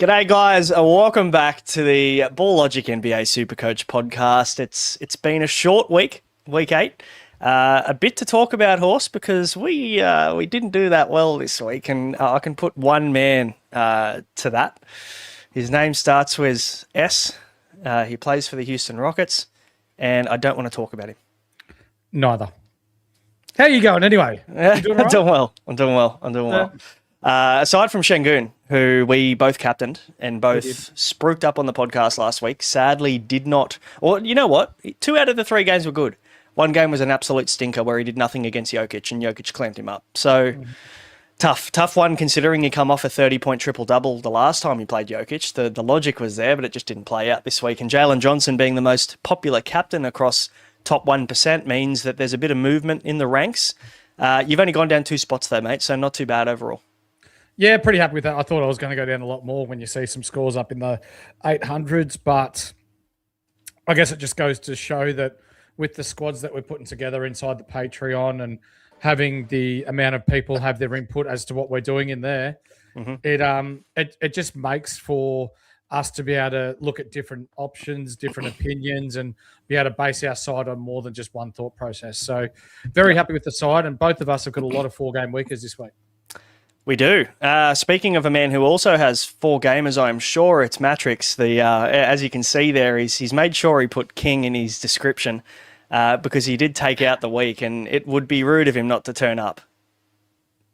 G'day, guys. Welcome back to the Ball Logic NBA SuperCoach podcast. It's been a short week, week 8. A bit to talk about, Horse, because we didn't do that well this week, and I can put one man to that. His name starts with S. He plays for the Houston Rockets, and I don't want to talk about him. Neither. How are you going anyway? You doing all right? I'm doing well. Aside from Şengün, who we both captained and both spruiked up on the podcast last week, sadly did not... Or you know what? 2 out of the 3 games were good. One game was an absolute stinker where he did nothing against Jokic and Jokic clamped him up. So tough one considering he come off a 30-point triple-double the last time he played Jokic. The logic was there, but it just didn't play out this week. And Jaylen Johnson being the most popular captain across top 1% means that there's a bit of movement in the ranks. You've only gone down 2 spots though, mate, so not too bad overall. Yeah, pretty happy with that. I thought I was going to go down a lot more when you see some scores up in the 800s, but I guess it just goes to show that with the squads that we're putting together inside the Patreon and having the amount of people have their input as to what we're doing in there, it just makes for us to be able to look at different options, different opinions, and be able to base our side on more than just one thought process. So very happy with the side, and both of us have got a lot of 4-game weekers this week. We do. Speaking of a man who also has 4 gamers, I'm sure it's Matrix. As you can see there, he's made sure he put King in his description because he did take out the week, and it would be rude of him not to turn up.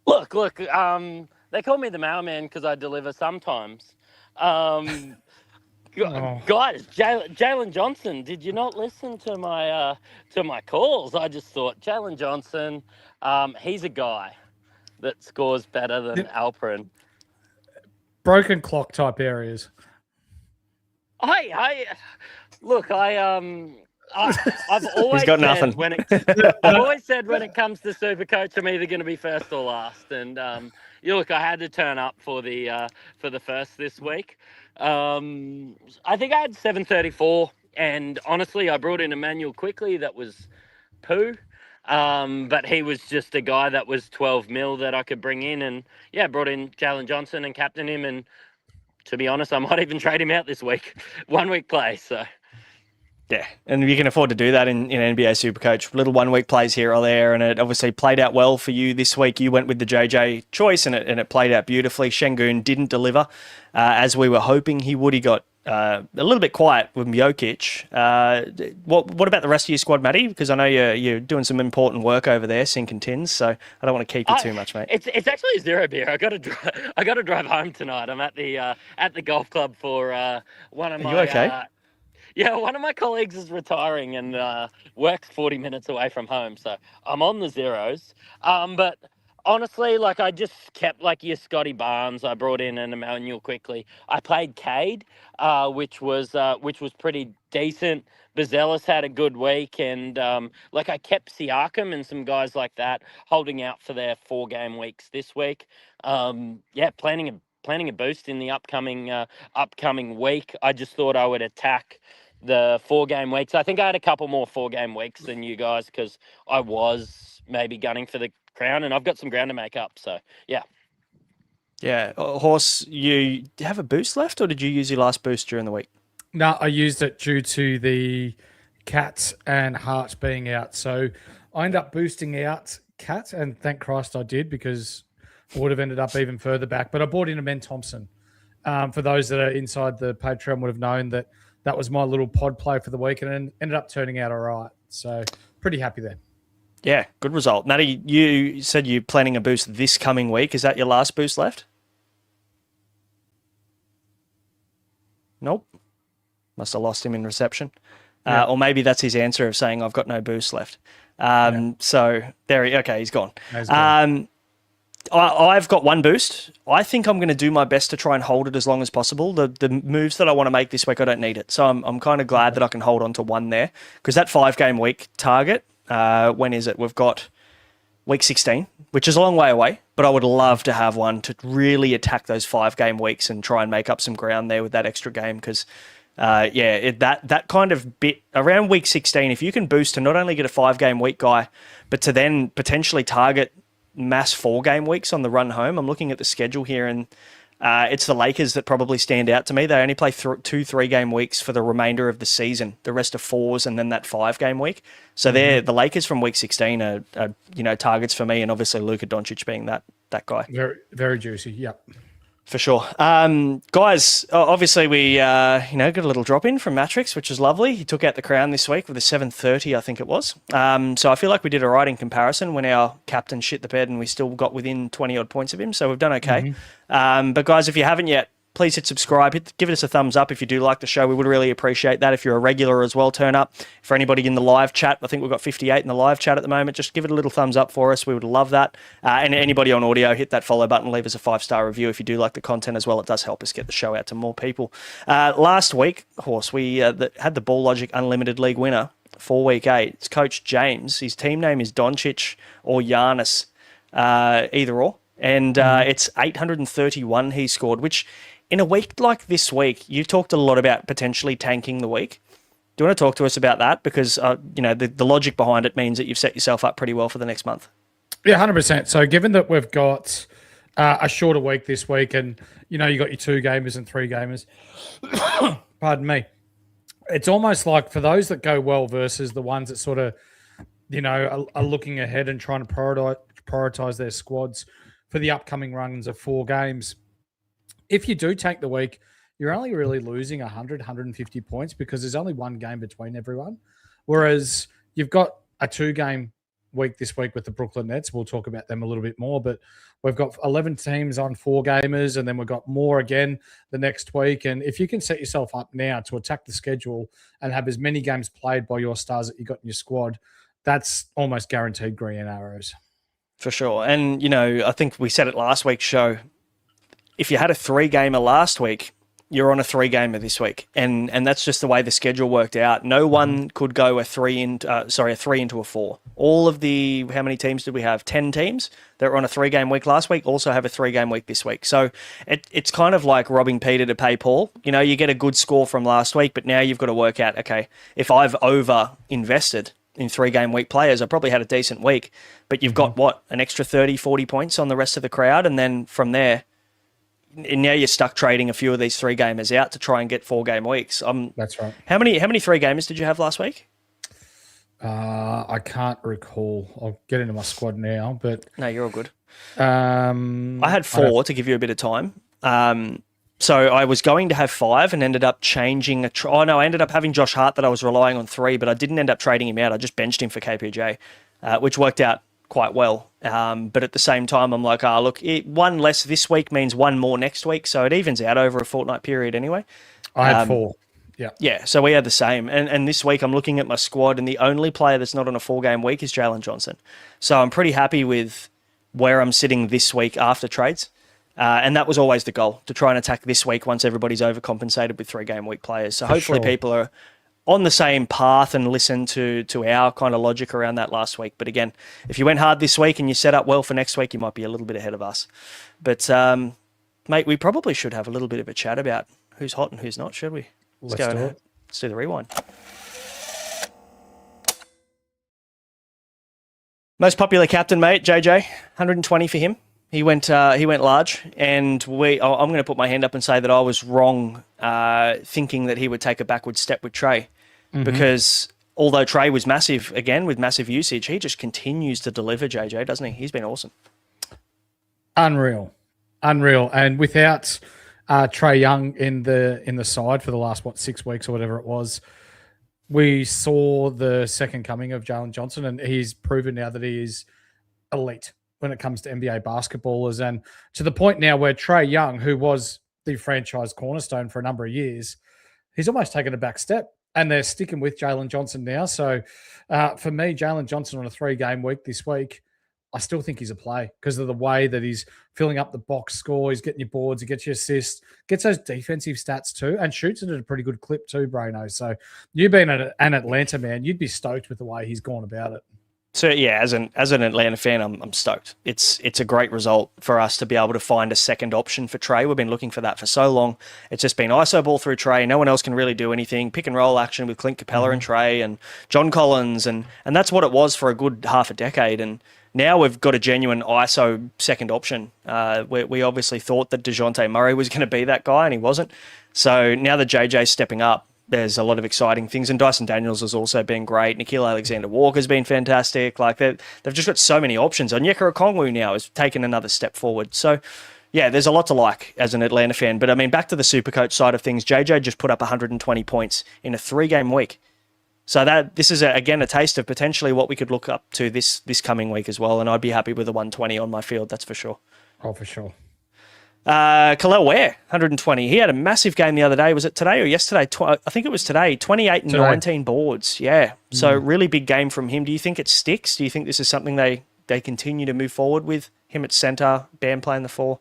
Look. They call me the mailman because I deliver sometimes. Guys, Jaylen Johnson, did you not listen to my calls? I just thought Jaylen Johnson, he's a guy that scores better than Alperin. Broken clock type areas. I've always He's got nothing. I've always said when it comes to SuperCoach, I'm either going to be first or last. And I had to turn up for the first this week. I think I had 734, and honestly, I brought in Emmanuel quickly. That was poo. But he was just a guy that was 12 mil that I could bring in, and brought in Jaylen Johnson and captain him. And to be honest, I might even trade him out this week. 1 week play, so. Yeah, and you can afford to do that in NBA SuperCoach. Little 1 week plays here or there, and it obviously played out well for you this week. You went with the JJ choice, and it played out beautifully. Şengün didn't deliver as we were hoping he would. He got a little bit quiet with Jokic. What about the rest of your squad, Matty? Because I know you're doing some important work over there, sinking tins. So I don't want to keep you too much, mate. It's actually 0 beer. I got to drive home tonight. I'm at the golf club for one of my. Are you okay? One of my colleagues is retiring and works 40 minutes away from home, so I'm on the zeros. But honestly, I just kept your Scotty Barnes. I brought in an Emmanuel quickly. I played Cade, which was pretty decent. Bazelis had a good week, and I kept Siakam and some guys like that holding out for their 4-game weeks this week. Planning a boost in the upcoming week. I just thought I would attack the 4-game weeks. I think I had a couple more 4-game weeks than you guys because I was maybe gunning for the crown, and I've got some ground to make up. So, yeah. Yeah. Horse, you have a boost left, or did you use your last boost during the week? No, I used it due to the Cat and Hart being out. So I ended up boosting out Cat, and thank Christ I did, because I would have ended up even further back. But I bought in Amen Thompson. For those that are inside the Patreon would have known that was my little pod play for the week, and it ended up turning out all right. So pretty happy there. Yeah, good result. Natty, you said you're planning a boost this coming week. Is that your last boost left? Nope. Must have lost him in reception. Yeah. Or maybe that's his answer of saying, I've got no boost left. So he's gone. He's gone. I've got 1 boost. I think I'm going to do my best to try and hold it as long as possible. The moves that I want to make this week, I don't need it. So I'm kind of glad that I can hold on to 1 there, because that 5-game week target, when is it? We've got week 16, which is a long way away, but I would love to have one to really attack those 5-game weeks and try and make up some ground there with that extra game, because that kind of bit around week 16, if you can boost to not only get a 5-game week guy, but to then potentially target mass 4-game weeks on the run home. I'm looking at the schedule here, and It's the Lakers that probably stand out to me. They only play 2 3-game weeks for the remainder of the season. The rest are 4s and then that 5-game week. So they're the Lakers from week 16 are targets for me, and obviously Luka Doncic being that guy. Very, very juicy. Yep. For sure. Guys, obviously we got a little drop in from Matrix, which is lovely. He took out the crown this week with a 730, I think it was. So I feel like we did all right in comparison when our captain shit the bed and we still got within 20-odd points of him. So we've done okay. But guys, if you haven't yet, please hit subscribe. Give us a thumbs up if you do like the show. We would really appreciate that. If you're a regular as well, turn up. For anybody in the live chat, I think we've got 58 in the live chat at the moment. Just give it a little thumbs up for us. We would love that. And anybody on audio, hit that follow button. Leave us a 5-star review if you do like the content as well. It does help us get the show out to more people. Last week, Horse, we had the Ball Logic Unlimited League winner for week 8. It's Coach James. His team name is Doncic or Giannis, either or. And it's 831 he scored, which in a week like this week, you talked a lot about potentially tanking the week. Do you want to talk to us about that? Because, the logic behind it means that you've set yourself up pretty well for the next month. Yeah, 100%. So given that we've got a shorter week this week and, you got your 2 gamers and 3 gamers, pardon me, it's almost like for those that go well versus the ones that sort of, are looking ahead and trying to prioritize their squads for the upcoming runs of 4 games. If you do tank the week, you're only really losing 100, 150 points because there's only 1 game between everyone. Whereas you've got a 2-game week this week with the Brooklyn Nets. We'll talk about them a little bit more, but we've got 11 teams on 4 gamers, and then we've got more again the next week. And if you can set yourself up now to attack the schedule and have as many games played by your stars that you got in your squad, that's almost guaranteed green arrows. For sure. And, I think we said it last week's show. If you had a 3-gamer last week, you're on a 3-gamer this week. And that's just the way the schedule worked out. No one could go a 3 into a 4. All of how many teams did we have? 10 teams that were on a 3-game week last week also have a 3-game week this week. So it's kind of like robbing Peter to pay Paul. You get a good score from last week, but now you've got to work out, okay, if I've over-invested in 3-game week players, I probably had a decent week, but you've got an extra 30, 40 points on the rest of the crowd. And then from there, and now you're stuck trading a few of these 3-gamers out to try and get 4-game weeks. That's right. How many 3-gamers did you have last week? I can't recall. I'll get into my squad now, but no, you're all good. I had 4 to give you a bit of time. So I was going to have 5 and ended up changing I ended up having Josh Hart that I was relying on 3, but I didn't end up trading him out. I just benched him for KPJ, which worked out quite well. But at the same time, I'm like, look, 1 less this week means 1 more next week. So it evens out over a fortnight period anyway. I had 4. Yeah. Yeah. So we had the same. And this week I'm looking at my squad, and the only player that's not on a 4-game week is Jaylen Johnson. So I'm pretty happy with where I'm sitting this week after trades. And that was always the goal, to try and attack this week once everybody's overcompensated with 3-game week players. So hopefully people are on the same path and listen to our kind of logic around that last week. But again, if you went hard this week and you set up well for next week, you might be a little bit ahead of us. But, mate, we probably should have a little bit of a chat about who's hot and who's not, should we? Let's do the rewind. Most popular captain, mate, JJ, 120 for him. He went large, and I'm going to put my hand up and say that I was wrong thinking that he would take a backward step with Trey, because although Trey was massive, again, with massive usage, he just continues to deliver, JJ, doesn't he? He's been awesome. Unreal. And without Trey Young in the side for the last, 6 weeks or whatever it was, we saw the second coming of Jaylen Johnson, and he's proven now that he is elite when it comes to NBA basketballers, and to the point now where Trey Young, who was the franchise cornerstone for a number of years, he's almost taken a back step, and they're sticking with Jaylen Johnson now. So for me, Jaylen Johnson on a 3-game week this week, I still think he's a play because of the way that he's filling up the box score. He's getting your boards, he gets your assists, gets those defensive stats too, and shoots it at a pretty good clip too, Braino. So you being an Atlanta man, you'd be stoked with the way he's gone about it. So yeah, as an Atlanta fan, I'm stoked. It's a great result for us to be able to find a second option for Trey. We've been looking for that for so long. It's just been ISO ball through Trey. No one else can really do anything. Pick and roll action with Clint Capella and Trey and John Collins, and that's what it was for a good half a decade. And now we've got a genuine ISO second option. We obviously thought that DeJounte Murray was going to be that guy, and he wasn't. So now that JJ's stepping up, there's a lot of exciting things. And Dyson Daniels has also been great. Nikhil Alexander-Walker's been fantastic. Like they've just got so many options. Onyeka Okongwu now has taken another step forward. So, yeah, there's a lot to like as an Atlanta fan. But, I mean, back to the SuperCoach side of things, JJ just put up 120 points in a 3-game week. So this is, again, a taste of potentially what we could look up to this coming week as well. And I'd be happy with a 120 on my field, that's for sure. Oh, for sure. Khalil Ware, 120. He had a massive game the other day. Was it today or yesterday? I think it was today. 28 and 19 boards. Yeah. So really big game from him. Do you think it sticks? Do you think this is something they continue to move forward with? Him at centre, Bam playing the 4?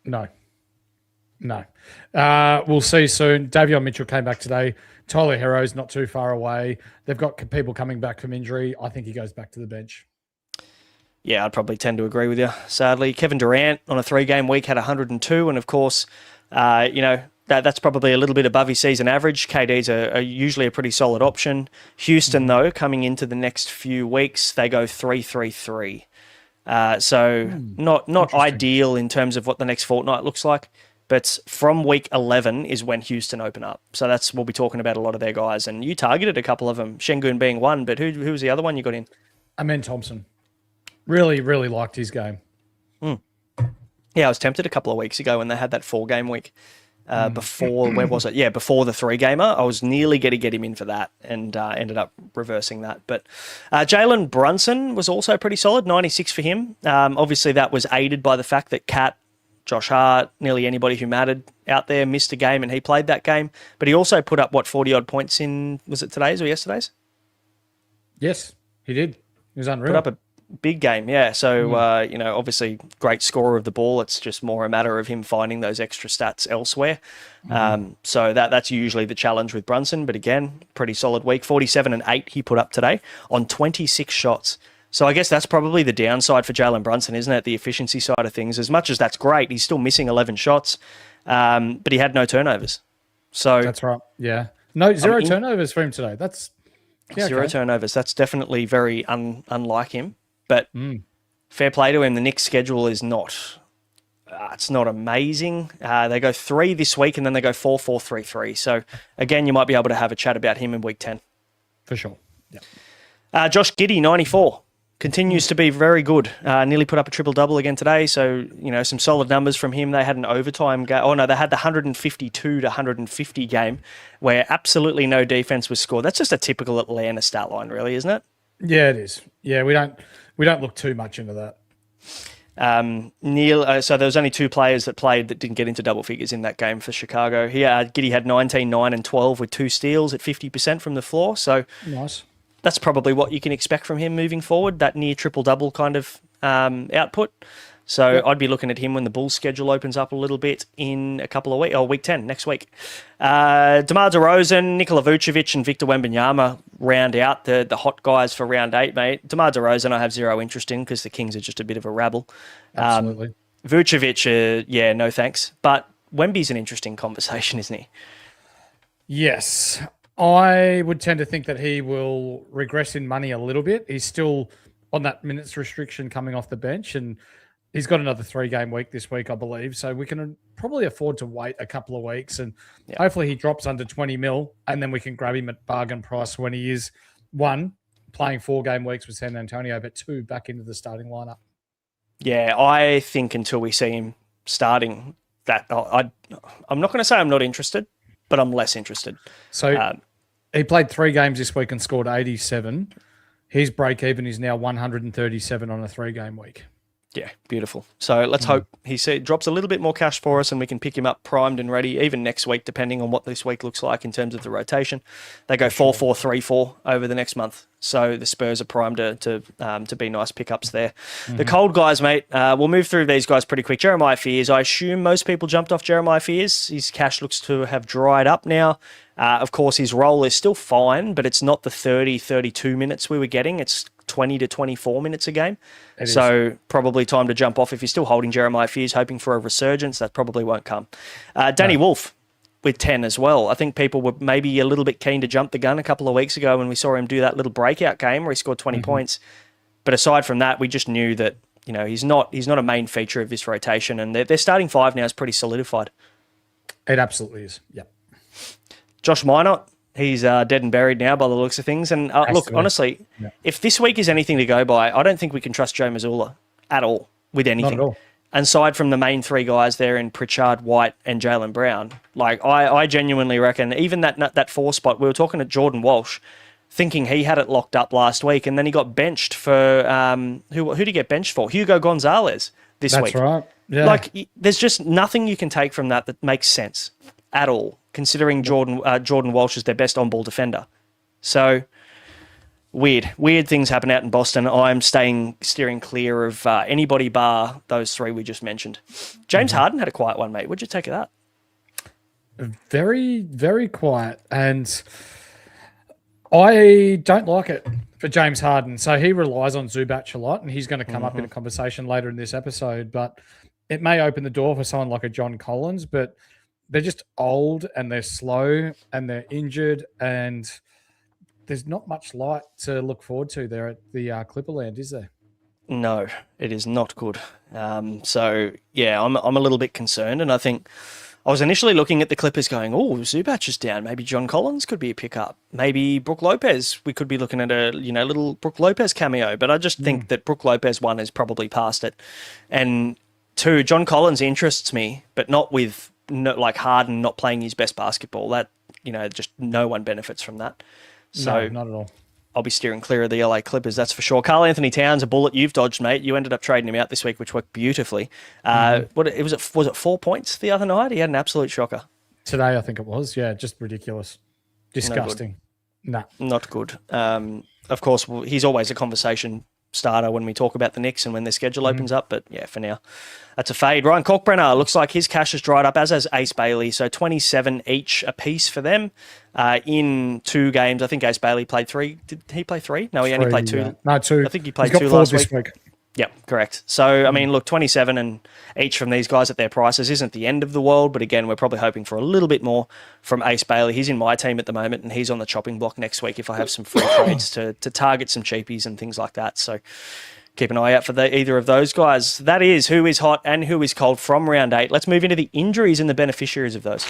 No. We'll see soon. Davion Mitchell came back today. Tyler Hero's not too far away. They've got people coming back from injury. I think he goes back to the bench. Yeah, I'd probably tend to agree with you, sadly. Kevin Durant on a 3-game week had 102, and of course, that's probably a little bit above his season average. KD's are usually a pretty solid option. Houston, though, coming into the next few weeks, they go 3-3-3. Not ideal in terms of what the next fortnight looks like, but from week 11 is when Houston open up. So we'll be talking about a lot of their guys, and you targeted a couple of them, Şengün being one, but who was the other one you got in? Amen Thompson. Really, really liked his game. Yeah, I was tempted a couple of weeks ago when they had that 4-game week before, where was it? Yeah, before the 3-gamer. I was nearly going to get him in for that and ended up reversing that. But Jalen Brunson was also pretty solid, 96 for him. Obviously, that was aided by the fact that Kat, Josh Hart, nearly anybody who mattered out there missed a game and he played that game. But he also put up, 40-odd points in, was it today's or yesterday's? Yes, he did. He was unreal. Put up a big game, yeah. So, obviously great scorer of the ball. It's just more a matter of him finding those extra stats elsewhere. So that's usually the challenge with Brunson. But again, pretty solid week. 47 and 8 he put up today on 26 shots. So I guess that's probably the downside for Jalen Brunson, isn't it? The efficiency side of things. As much as that's great, he's still missing 11 shots, but he had no turnovers. So that's right, yeah. No, zero turnovers for him today. That's zero turnovers. That's definitely very unlike him. But fair play to him. The Knicks' schedule is not it's not amazing. They go 3 this week and then they go 4-4-3-3. So, again, you might be able to have a chat about him in week 10. For sure. Yeah. Josh Giddey, 94. Continues to be very good. Nearly put up a triple-double again today. So, some solid numbers from him. They had an overtime game. Oh, no, they had the 152 to 150 game where absolutely no defense was scored. That's just a typical Atlanta stat line, really, isn't it? Yeah, it is. Yeah, we don't look too much into that. So there was only 2 players that played that didn't get into double figures in that game for Chicago. Giddey had 19, 9, and 12 with 2 steals at 50% from the floor. So nice. That's probably what you can expect from him moving forward, that near triple-double kind of output. So I'd be looking at him when the Bulls' schedule opens up a little bit in a couple of weeks, or week 10, next week. DeMar DeRozan, Nikola Vucevic, and Victor Wembanyama round out the hot guys for round 8, mate. DeMar DeRozan I have zero interest in because the Kings are just a bit of a rabble. Absolutely. Vucevic, no thanks. But Wemby's an interesting conversation, isn't he? Yes. I would tend to think that he will regress in money a little bit. He's still on that minutes restriction coming off the bench, and he's got another 3-game week this week, I believe. So we can probably afford to wait a couple of weeks, and hopefully he drops under 20 mil, and then we can grab him at bargain price when he is, 1, playing 4-game weeks with San Antonio, but 2, back into the starting lineup. Yeah, I think until we see him starting, that I'm not going to say I'm not interested, but I'm less interested. So he played 3 games this week and scored 87. His break-even is now 137 on a 3-game week. Yeah, beautiful. So let's hope he drops a little bit more cash for us and we can pick him up primed and ready, even next week, depending on what this week looks like in terms of the rotation. They go 4-4-3-4 over the next month. So the Spurs are primed to be nice pickups there. The cold guys, mate, we'll move through these guys pretty quick. Jeremiah Fears, I assume most people jumped off Jeremiah Fears. His cash looks to have dried up now. Of course, his role is still fine, but it's not the 30, 32 minutes we were getting. It's 20 to 24 minutes a game. So probably time to jump off. If you're still holding Jeremiah Fears, hoping for a resurgence, that probably won't come. Danny Wolf with 10 as well. I think people were maybe a little bit keen to jump the gun a couple of weeks ago when we saw him do that little breakout game where he scored 20 points. But aside from that, we just knew that, he's not a main feature of this rotation, and their starting five now is pretty solidified. It absolutely is. Yep. Josh Minot, he's dead and buried now by the looks of things. And look, honestly, if this week is anything to go by, I don't think we can trust Joe Mazzulla at all with anything. Not at all. Aside from the main three guys there in Pritchard, White, and Jaylen Brown. Like, I genuinely reckon even that 4 spot, we were talking to Jordan Walsh, thinking he had it locked up last week, and then he got benched for, who did he get benched for? Hugo Gonzalez this week. That's right. Yeah. Like, there's just nothing you can take from that makes sense at all, considering Jordan Walsh is their best on-ball defender. So, weird things happen out in Boston. I'm steering clear of anybody bar those 3 we just mentioned. James Harden had a quiet one, mate. What'd you take of that? Very, very quiet. And I don't like it for James Harden. So he relies on Zubac a lot, and he's going to come up in a conversation later in this episode. But it may open the door for someone like a John Collins, but they're just old and they're slow and they're injured, and there's not much light to look forward to there at the Clipperland, is there? No, it is not good. So, yeah, I'm a little bit concerned, and I think I was initially looking at the Clippers going, oh, Zubac is down. Maybe John Collins could be a pickup. Maybe Brook Lopez. We could be looking at a little Brook Lopez cameo, but I just think that Brook Lopez, 1, is probably past it. And 2, John Collins interests me, but not with like Harden not playing his best basketball. That, just no one benefits from that. So no, not at all. I'll be steering clear of the LA Clippers, that's for sure. Karl Anthony Towns, a bullet you've dodged, mate. You ended up trading him out this week, which worked beautifully. Was it 4 points the other night? He had an absolute shocker. Today, I think it was. Yeah, just ridiculous. Disgusting. Not good. Of course, he's always a conversation starter when we talk about the Knicks and when their schedule opens up. But yeah, for now, that's a fade. Ryan Kalkbrenner looks like his cash has dried up, as has Ace Bailey. So 27 each apiece for them in 2 games. I think Ace Bailey played 3. Did he play 3? No, he only played 2. Yeah. No, 2. I think he played 2 last week. Yep, correct. So, I mean, look, 27 and each from these guys at their prices isn't the end of the world, but again, we're probably hoping for a little bit more from Ace Bailey. He's in my team at the moment, and he's on the chopping block next week if I have some free trades to target some cheapies and things like that. So keep an eye out for either of those guys. That is who is hot and who is cold from round 8. Let's move into the injuries and the beneficiaries of those.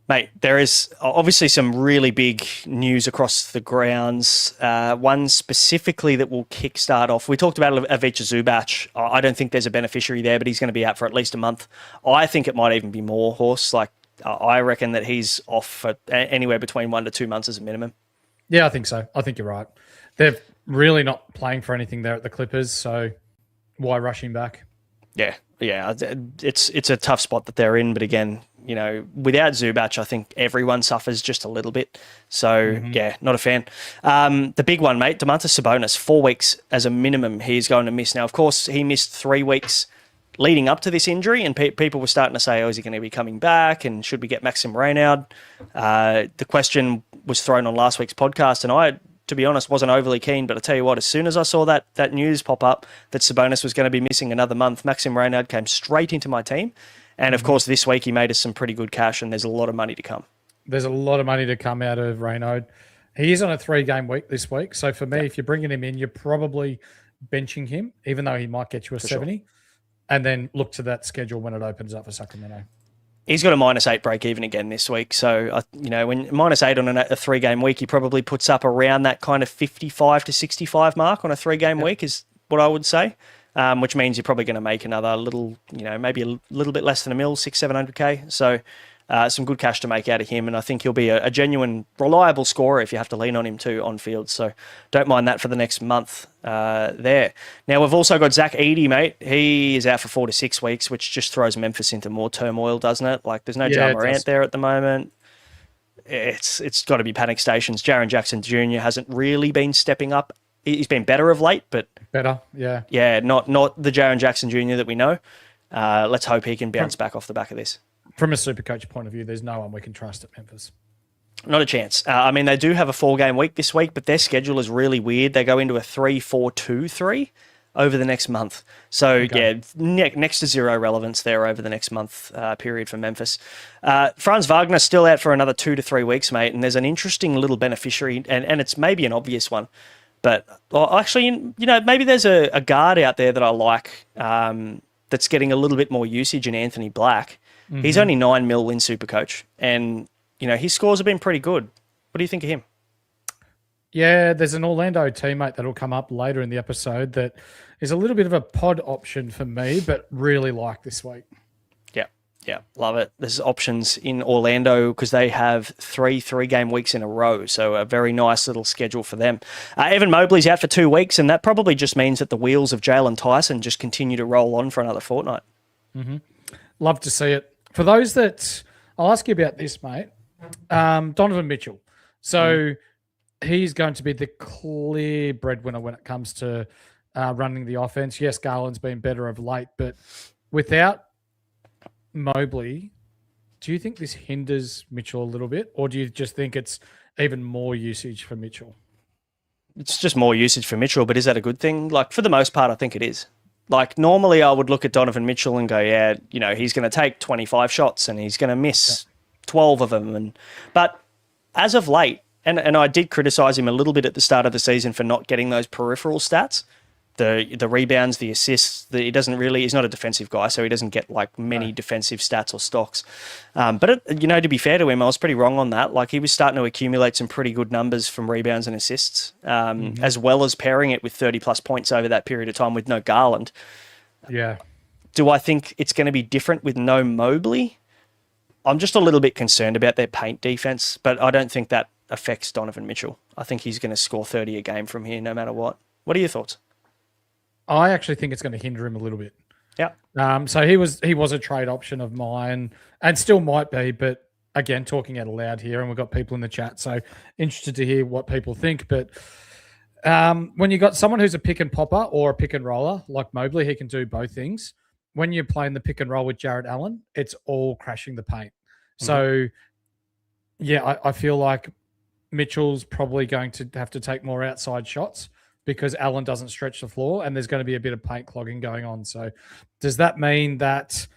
Mate, there is obviously some really big news across the grounds. One specifically that will kickstart off. We talked about Avdija Zubac. I don't think there's a beneficiary there, but he's going to be out for at least a month. I think it might even be more, Horse. Like, I reckon that he's off for anywhere between 1 to 2 months as a minimum. Yeah, I think so. I think you're right. They're really not playing for anything there at the Clippers, so why rush him back? Yeah. It's a tough spot that they're in, but again, without Zubac, I think everyone suffers just a little bit. So, yeah, not a fan. The big one, mate, Domantas Sabonis, 4 weeks as a minimum he's going to miss. Now, of course, he missed 3 weeks leading up to this injury, and people were starting to say, is he going to be coming back, and should we get Maxim Reynaud? The question was thrown on last week's podcast, and I, to be honest, wasn't overly keen, but I tell you what, as soon as I saw that news pop up that Sabonis was going to be missing another month, Maxim Reynaud came straight into my team. And, of course, this week he made us some pretty good cash, and there's a lot of money to come. There's a lot of money to come out of Reynaud. He is on a 3-game week this week. So, for me, if you're bringing him in, you're probably benching him, even though he might get you a 70. Sure. And then look to that schedule when it opens up for Sacramento. He's got a -8 break even again this week. So, when -8 on a 3-game week, he probably puts up around that kind of 55 to 65 mark on a 3-game week is what I would say. Which means you're probably going to make another little, maybe a little bit less than $1 million, 600-700K. So some good cash to make out of him. And I think he'll be a genuine, reliable scorer if you have to lean on him too on field. So don't mind that for the next month there. Now, we've also got Zach Edey, mate. He is out for 4 to 6 weeks, which just throws Memphis into more turmoil, doesn't it? Like, there's no Ja Morant there at the moment. It's got to be panic stations. Jaren Jackson Jr. hasn't really been stepping up. He's been better of late, but yeah, not the Jaren Jackson Jr. that we know. Let's hope he can bounce back off the back of this. From a SuperCoach point of view, there's no one we can trust at Memphis. Not a chance. I mean, they do have a 4-game week this week, but their schedule is really weird. They go into a 3-4-2-3. over the next month. So, next to zero relevance there over the next month period for Memphis. Franz Wagner still out for another 2 to 3 weeks, mate, and there's an interesting little beneficiary, and it's maybe an obvious one. But actually, maybe there's a guard out there that I like that's getting a little bit more usage in Anthony Black. Mm-hmm. He's only 9 mil in SuperCoach, and, his scores have been pretty good. What do you think of him? Yeah, there's an Orlando teammate that'll come up later in the episode that is a little bit of a pod option for me, but really like this week. Yeah, love it. There's options in Orlando because they have three-game weeks in a row, so a very nice little schedule for them. Evan Mobley's out for 2 weeks, and that probably just means that the wheels of Jaylen Tyson just continue to roll on for another fortnight. Mm-hmm. Love to see it. For those that... I'll ask you about this, mate. Donovan Mitchell. So... He's going to be the clear breadwinner when it comes to running the offense. Yes, Garland's been better of late, but without Mobley, do you think this hinders Mitchell a little bit, or do you just think it's even more usage for Mitchell? It's just more usage for Mitchell, but is that a good thing? Like, for the most part, I think it is. Like, normally I would look at Donovan Mitchell and go, yeah, he's going to take 25 shots and he's going to miss 12 of them. But as of late, and I did criticise him a little bit at the start of the season for not getting those peripheral stats, the rebounds, the assists. He's not a defensive guy, so he doesn't get like many defensive stats or stocks. But to be fair to him, I was pretty wrong on that. Like, he was starting to accumulate some pretty good numbers from rebounds and assists, as well as pairing it with 30+ points over that period of time with no Garland. Yeah. Do I think it's going to be different with no Mobley? I'm just a little bit concerned about their paint defense, but I don't think that affects Donovan Mitchell. I think he's going to score 30 a game from here no matter what. What are your thoughts? I actually think it's going to hinder him a little bit. Yeah. So he was a trade option of mine and still might be, but again, talking out aloud here, and we've got people in the chat, so interested to hear what people think. But when you got someone who's a pick and popper or a pick and roller like Mobley, he can do both things. When you're playing the pick and roll with Jarrett Allen, it's all crashing the paint. Mm-hmm. So yeah, I feel like Mitchell's probably going to have to take more outside shots because Allen doesn't stretch the floor and there's going to be a bit of paint clogging going on. So does that mean that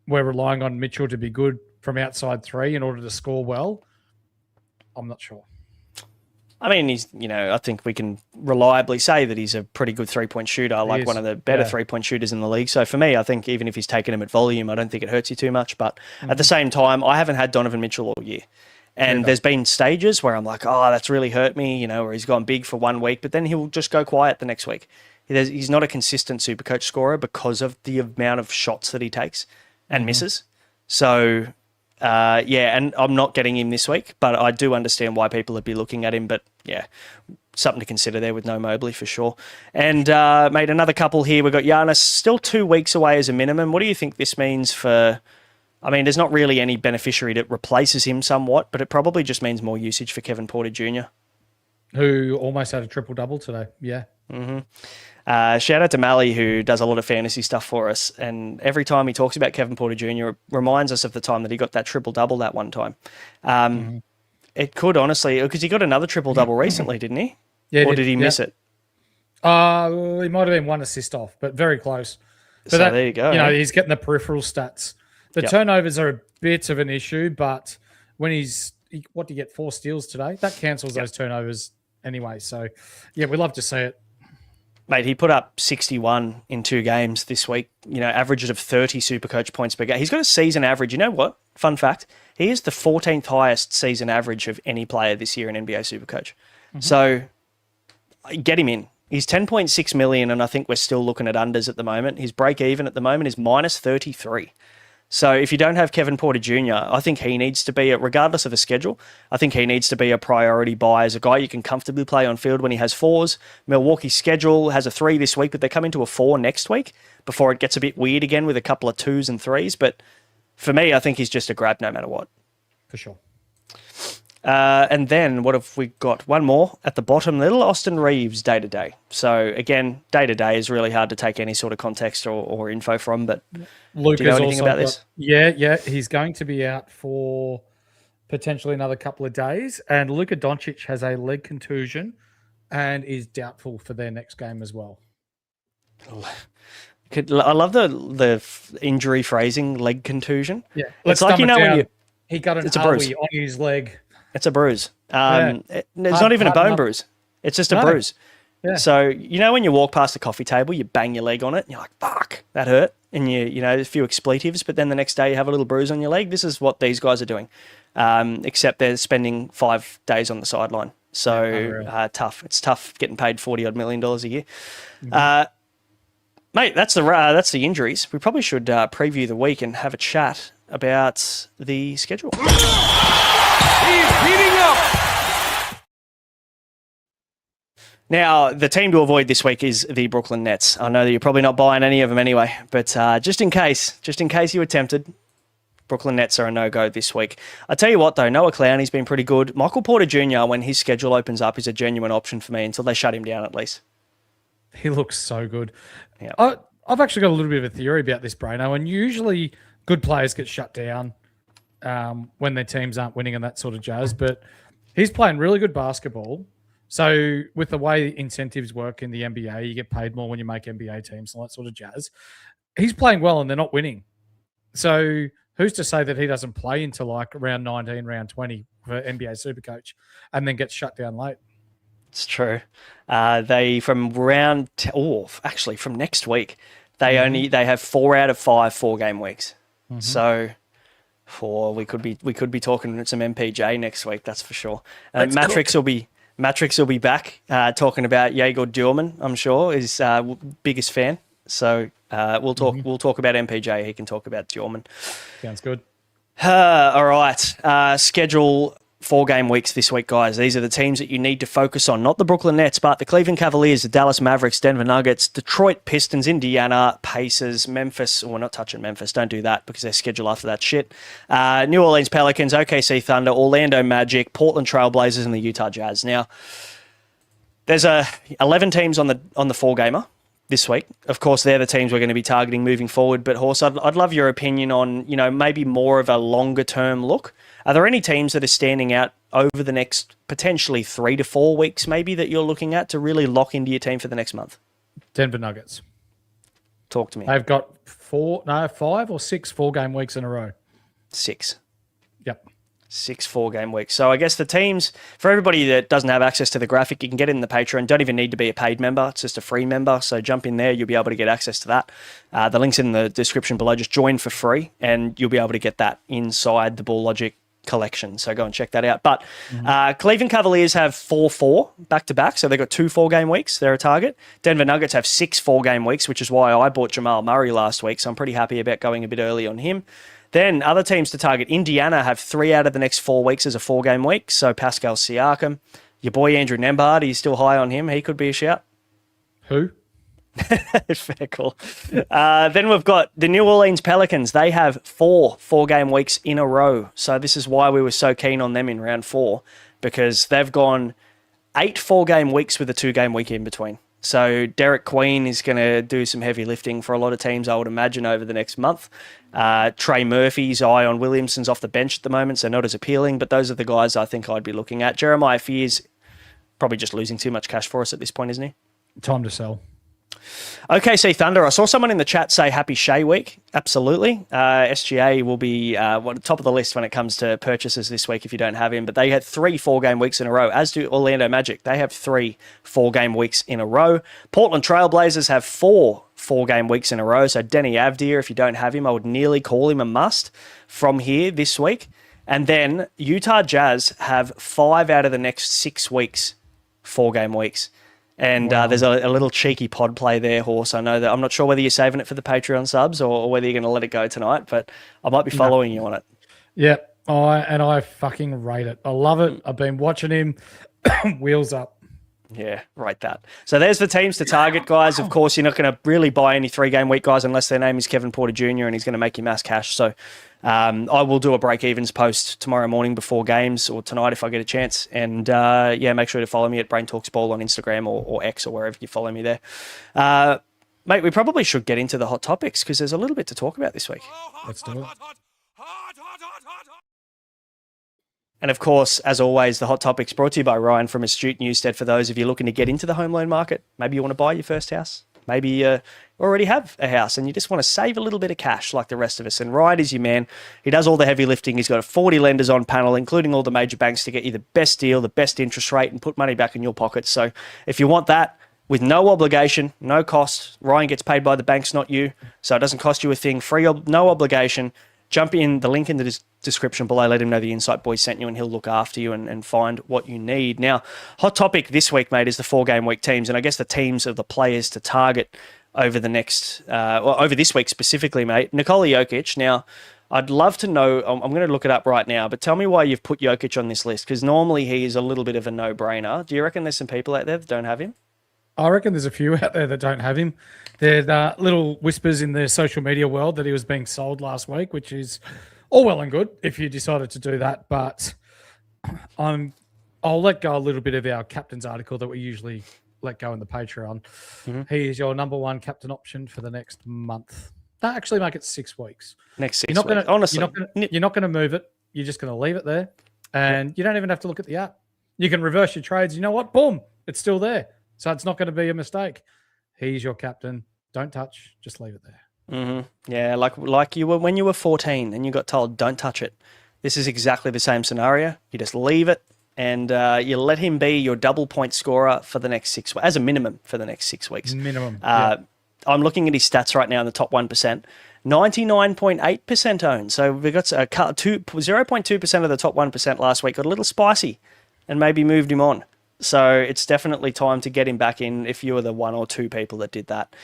we're relying on Mitchell to be good from outside three in order to score well? I'm not sure. I mean, I think we can reliably say that he's a pretty good three-point shooter, like one of the better three-point shooters in the league. So for me, I think even if he's taken him at volume, I don't think it hurts you too much. But at the same time, I haven't had Donovan Mitchell all year. And there's been stages where I'm like, oh, that's really hurt me, where he's gone big for 1 week, but then he'll just go quiet the next week. He's not a consistent SuperCoach scorer because of the amount of shots that he takes and misses. So, and I'm not getting him this week, but I do understand why people would be looking at him. But, yeah, something to consider there with no Mobley for sure. And, mate, another couple here. We've got Giannis still 2 weeks away as a minimum. What do you think this means for... I mean, there's not really any beneficiary that replaces him somewhat, but it probably just means more usage for Kevin Porter Jr. Who almost had a triple-double today, yeah. Mm-hmm. Shout out to Mally, who does a lot of fantasy stuff for us, and every time he talks about Kevin Porter Jr., it reminds us of the time that he got that triple-double that one time. It could, honestly, because he got another triple-double recently, didn't he? Yeah. Or did he miss it? He might have been one assist off, but very close. But so there you go. He's getting the peripheral stats. The turnovers are a bit of an issue, but when what do you get, 4 steals today? That cancels those turnovers anyway. So, yeah, we love to see it. Mate, he put up 61 in 2 games this week, average of 30 SuperCoach points per game. He's got a season average. You know what? Fun fact. He is the 14th highest season average of any player this year in NBA SuperCoach. Mm-hmm. So, get him in. He's 10.6 million, and I think we're still looking at unders at the moment. His break even at the moment is minus 33. So if you don't have Kevin Porter Jr., I think he needs to be, regardless of the schedule, I think he needs to be a priority buy as a guy you can comfortably play on field when he has 4s. Milwaukee's schedule has a 3 this week, but they come into a 4 next week before it gets a bit weird again with a couple of 2s and 3s. But for me, I think he's just a grab no matter what. For sure. And then what have we got? One more at the bottom, little Austin Reeves day-to-day. So again, day-to-day is really hard to take any sort of context or info from, but Luke, do you know anything about this? Yeah. He's going to be out for potentially another couple of days. And Luka Doncic has a leg contusion and is doubtful for their next game as well. I love the injury phrasing, leg contusion. Yeah, it's like, when he got an bruise on his leg. It's a bruise. It's not even a bone bruise. It's just a bruise. Yeah. So, when you walk past the coffee table, you bang your leg on it, and you're like, fuck, that hurt. And a few expletives, but then the next day you have a little bruise on your leg. This is what these guys are doing, except they're spending 5 days on the sideline. So tough. It's tough getting paid $40-odd million a year. Mm-hmm. Mate, that's the injuries. We probably should preview the week and have a chat about the schedule. He's heating up. Now, the team to avoid this week is the Brooklyn Nets. I know that you're probably not buying any of them anyway, but just in case you were tempted, Brooklyn Nets are a no-go this week. I tell you what, though, Noah Clowney's been pretty good. Michael Porter Jr., when his schedule opens up, is a genuine option for me until they shut him down at least. He looks so good. Yeah. I've actually got a little bit of a theory about this, Braino, and usually good players get shut down when their teams aren't winning and that sort of jazz, but he's playing really good basketball. So with the way incentives work in the NBA, you get paid more when you make NBA teams and that sort of jazz. He's playing well and they're not winning. So who's to say that he doesn't play into like round 19, round 20 for NBA SuperCoach and then gets shut down late? It's true. They from from next week, they have 4 out of 5 4-game weeks. Mm-hmm. So we could be talking some MPJ next week. That's for sure. Matrix will be back talking about Jaeger Durman. I'm sure is biggest fan. So we'll talk about MPJ. He can talk about Durman. Sounds good. All right. Schedule 4-game weeks this week, guys. These are the teams that you need to focus on. Not the Brooklyn Nets, but the Cleveland Cavaliers, the Dallas Mavericks, Denver Nuggets, Detroit Pistons, Indiana, Pacers, Memphis. We're not touching Memphis. Don't do that because they're scheduled after that shit. New Orleans Pelicans, OKC Thunder, Orlando Magic, Portland Trailblazers, and the Utah Jazz. Now, there's 11 teams on the 4-gamer this week. Of course, they're the teams we're going to be targeting moving forward. But, Horse, I'd love your opinion on, maybe more of a longer-term look. Are there any teams that are standing out over the next potentially 3 to 4 weeks maybe that you're looking at to really lock into your team for the next month? Denver Nuggets. Talk to me. They've got 5 or 6 4-game weeks in a row. 6. Yep. 6 4-game weeks. So I guess the teams, for everybody that doesn't have access to the graphic, you can get it in the Patreon. Don't even need to be a paid member. It's just a free member. So jump in there. You'll be able to get access to that. The link's in the description below. Just join for free and you'll be able to get that inside the Ball Logic collection. So go and check that out. But Cleveland Cavaliers have 4-4 back-to-back. So they've got 2 4-game weeks. They're a target. Denver Nuggets have 6 4-game weeks, which is why I bought Jamal Murray last week. So I'm pretty happy about going a bit early on him. Then other teams to target. Indiana have 3 out of the next 4 weeks as a 4-game week. So Pascal Siakam, your boy Andrew Nembhard, are you still high on him? He could be a shout. Who? Fair call. Then we've got the New Orleans Pelicans. They have 4 4-game weeks in a row. So this is why we were so keen on them in round 4, because they've gone 8 4-game weeks with a 2-game week in between. So Derek Queen is going to do some heavy lifting for a lot of teams, I would imagine, over the next month. Trey Murphy's Ion Williamson's off the bench at the moment, so not as appealing, but those are the guys I think I'd be looking at. Jeremiah Fears, probably just losing too much cash for us at this point, isn't he? Time to sell. OKC Thunder. I saw someone in the chat say Happy Shea Week. Absolutely. SGA will be top of the list when it comes to purchases this week if you don't have him. But they had 3 4-game weeks in a row, as do Orlando Magic. They have 3 4-game weeks in a row. Portland Trailblazers have 4 4-game weeks in a row. So Deni Avdija, if you don't have him, I would nearly call him a must from here this week. And then Utah Jazz have 5 out of the next 6 weeks, 4-game weeks. And there's a little cheeky pod play there, Horse. I know that I'm not sure whether you're saving it for the Patreon subs or whether you're going to let it go tonight, but I might be following you on it. Yeah, I fucking rate it. I love it. I've been watching him. Wheels up. Yeah, right that. So there's the teams to target, guys. Of course, you're not going to really buy any 3-game week guys unless their name is Kevin Porter Jr. and he's going to make you mass cash. So I will do a break-evens post tomorrow morning before games or tonight if I get a chance. And make sure to follow me at Brain Talks Ball on Instagram or X or wherever you follow me there. Mate, we probably should get into the hot topics because there's a little bit to talk about this week. Let's do it. And of course, as always, the hot topics brought to you by Ryan from Astute Newstead. For those of you looking to get into the home loan market, maybe you want to buy your first house, Maybe you already have a house and you just want to save a little bit of cash like the rest of us. And Ryan is your man. He does all the heavy lifting. He's got 40 lenders on panel, including all the major banks, to get you the best deal, the best interest rate, and put money back in your pockets. So if you want that, with no obligation, no cost, Ryan gets paid by the banks, not you. So it doesn't cost you a thing. Free, no obligation. Jump in, the link in the description below. Let him know the Insight Boys sent you and he'll look after you and find what you need. Now, hot topic this week, mate, is the 4-game week teams. And I guess the teams of the players to target over the next, over this week specifically, mate. Nikola Jokic. Now, I'd love to know, I'm going to look it up right now, but tell me why you've put Jokic on this list, because normally he is a little bit of a no-brainer. Do you reckon there's some people out there that don't have him? I reckon there's a few out there that don't have him. There's little whispers in the social media world that he was being sold last week, which is all well and good if you decided to do that. But I'll let go a little bit of our captain's article that we usually let go in the Patreon. Mm-hmm. He is your number one captain option for the next month. That actually make it 6 weeks. Next 6 weeks. Honestly, you're not going to move it. You're just going to leave it there, and you don't even have to look at the app. You can reverse your trades. You know what? Boom, it's still there. So it's not going to be a mistake. He's your captain. Don't touch. Just leave it there. Mm-hmm. Yeah, like you were when you were 14 and you got told don't touch it. This is exactly the same scenario. You just leave it and you let him be your double point scorer for the next 6 weeks, as a minimum for the next 6 weeks. Minimum. I'm looking at his stats right now in the top 1%. 99.8% owned. So we got 0.2% of the top 1% last week. Got a little spicy and maybe moved him on. So it's definitely time to get him back in if you were the 1 or 2 people that did that.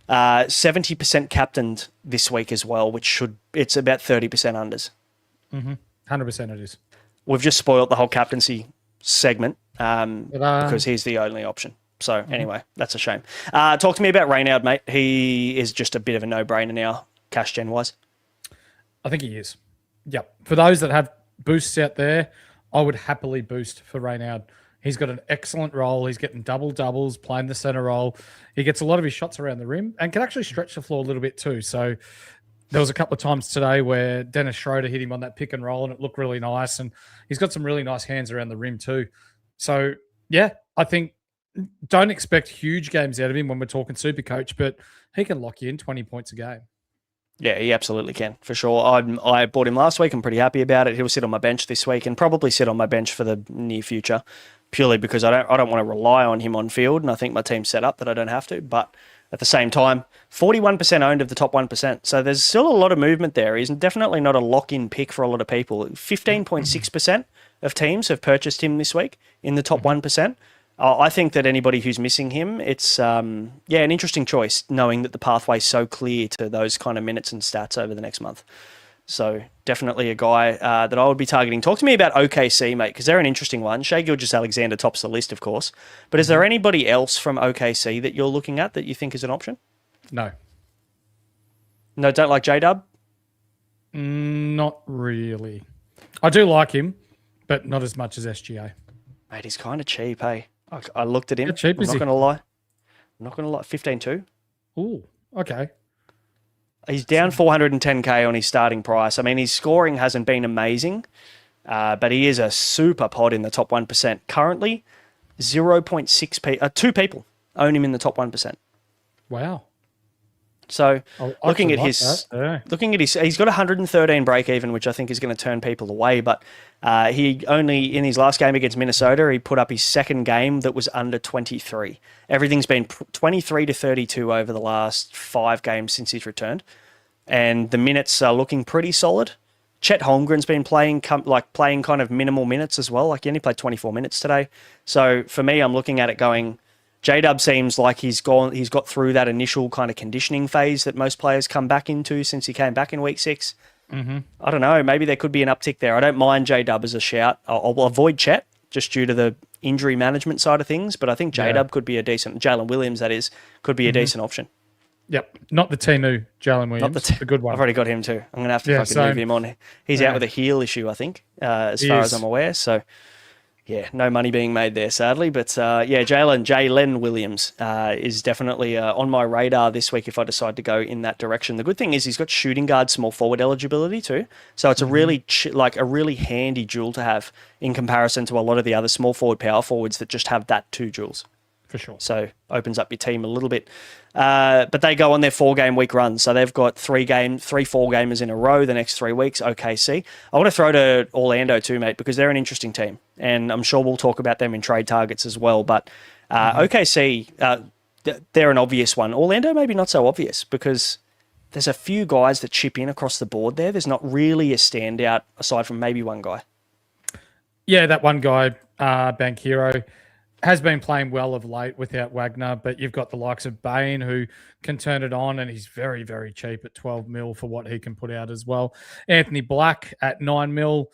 70% captained this week as well, it's about 30% unders. 100% it is. We've just spoiled the whole captaincy segment because he's the only option. So anyway, that's a shame. Talk to me about Braino, mate. He is just a bit of a no-brainer now, cash gen-wise. I think he is. Yep. For those that have boosts out there, I would happily boost for Braino. He's got an excellent role. He's getting doubles, playing the center role. He gets a lot of his shots around the rim and can actually stretch the floor a little bit too. So there was a couple of times today where Dennis Schroeder hit him on that pick and roll and it looked really nice. And he's got some really nice hands around the rim too. So, yeah, I think don't expect huge games out of him when we're talking SuperCoach, but he can lock you in 20 points a game. Yeah, he absolutely can, for sure. I bought him last week. I'm pretty happy about it. He'll sit on my bench this week and probably sit on my bench for the near future, purely because I don't want to rely on him on field, and I think my team's set up that I don't have to. But at the same time, 41% owned of the top 1%. So there's still a lot of movement there. He's definitely not a lock-in pick for a lot of people. 15.6% of teams have purchased him this week in the top 1%. I think that anybody who's missing him, it's an interesting choice, knowing that the pathway's so clear to those kind of minutes and stats over the next month. So definitely a guy that I would be targeting. Talk to me about OKC, mate, because they're an interesting one. Shai Gilgeous-Alexander tops the list, of course. But is there anybody else from OKC that you're looking at that you think is an option? No. No, don't like J-Dub? Not really. I do like him, but not as much as SGA. Mate, he's kind of cheap, hey? I looked at him. How cheap I'm is not he? going to lie. I'm not going to lie. 15.2. Ooh, okay. He's down 410K on his starting price. I mean, his scoring hasn't been amazing, but he is a super pod in the top 1%. Currently, 2 people own him in the top 1%. Wow. So looking at he's got 113 break even, which I think is going to turn people away. But he only, in his last game against Minnesota, he put up his second game that was under 23. Everything's been 23 to 32 over the last 5 games since he's returned. And the minutes are looking pretty solid. Chet Holmgren's been playing kind of minimal minutes as well. Like he only played 24 minutes today. So for me, I'm looking at it going, J-Dub seems like he's got through that initial kind of conditioning phase that most players come back into since he came back in week 6. Mm-hmm. I don't know. Maybe there could be an uptick there. I don't mind J-Dub as a shout. I'll avoid Chet just due to the injury management side of things, but I think J-Dub could be a decent, Jaylen Williams that is, could be a decent option. Yep. Not the Tinu Jaylen Williams, the good one. I've already got him too. I'm going to have to fucking move him on. He's out with a heel issue, I think, as far as I'm aware. So, yeah, no money being made there, sadly. But, Jaylen Williams is definitely on my radar this week if I decide to go in that direction. The good thing is he's got shooting guard, small forward eligibility too. So it's a really handy jewel to have in comparison to a lot of the other small forward, power forwards that just have that 2 jewels. For sure. So opens up your team a little bit. But they go on their 4-game week run. So they've got 3 4-gamers in a row the next 3 weeks, OKC. I want to throw to Orlando too, mate, because they're an interesting team. And I'm sure we'll talk about them in trade targets as well. But OKC, they're an obvious one. Orlando, maybe not so obvious, because there's a few guys that chip in across the board there. There's not really a standout aside from maybe one guy. Yeah, that one guy, Banchero, has been playing well of late without Wagner, but you've got the likes of Bane who can turn it on, and he's very, very cheap at 12 mil for what he can put out as well. Anthony Black at 9 mil,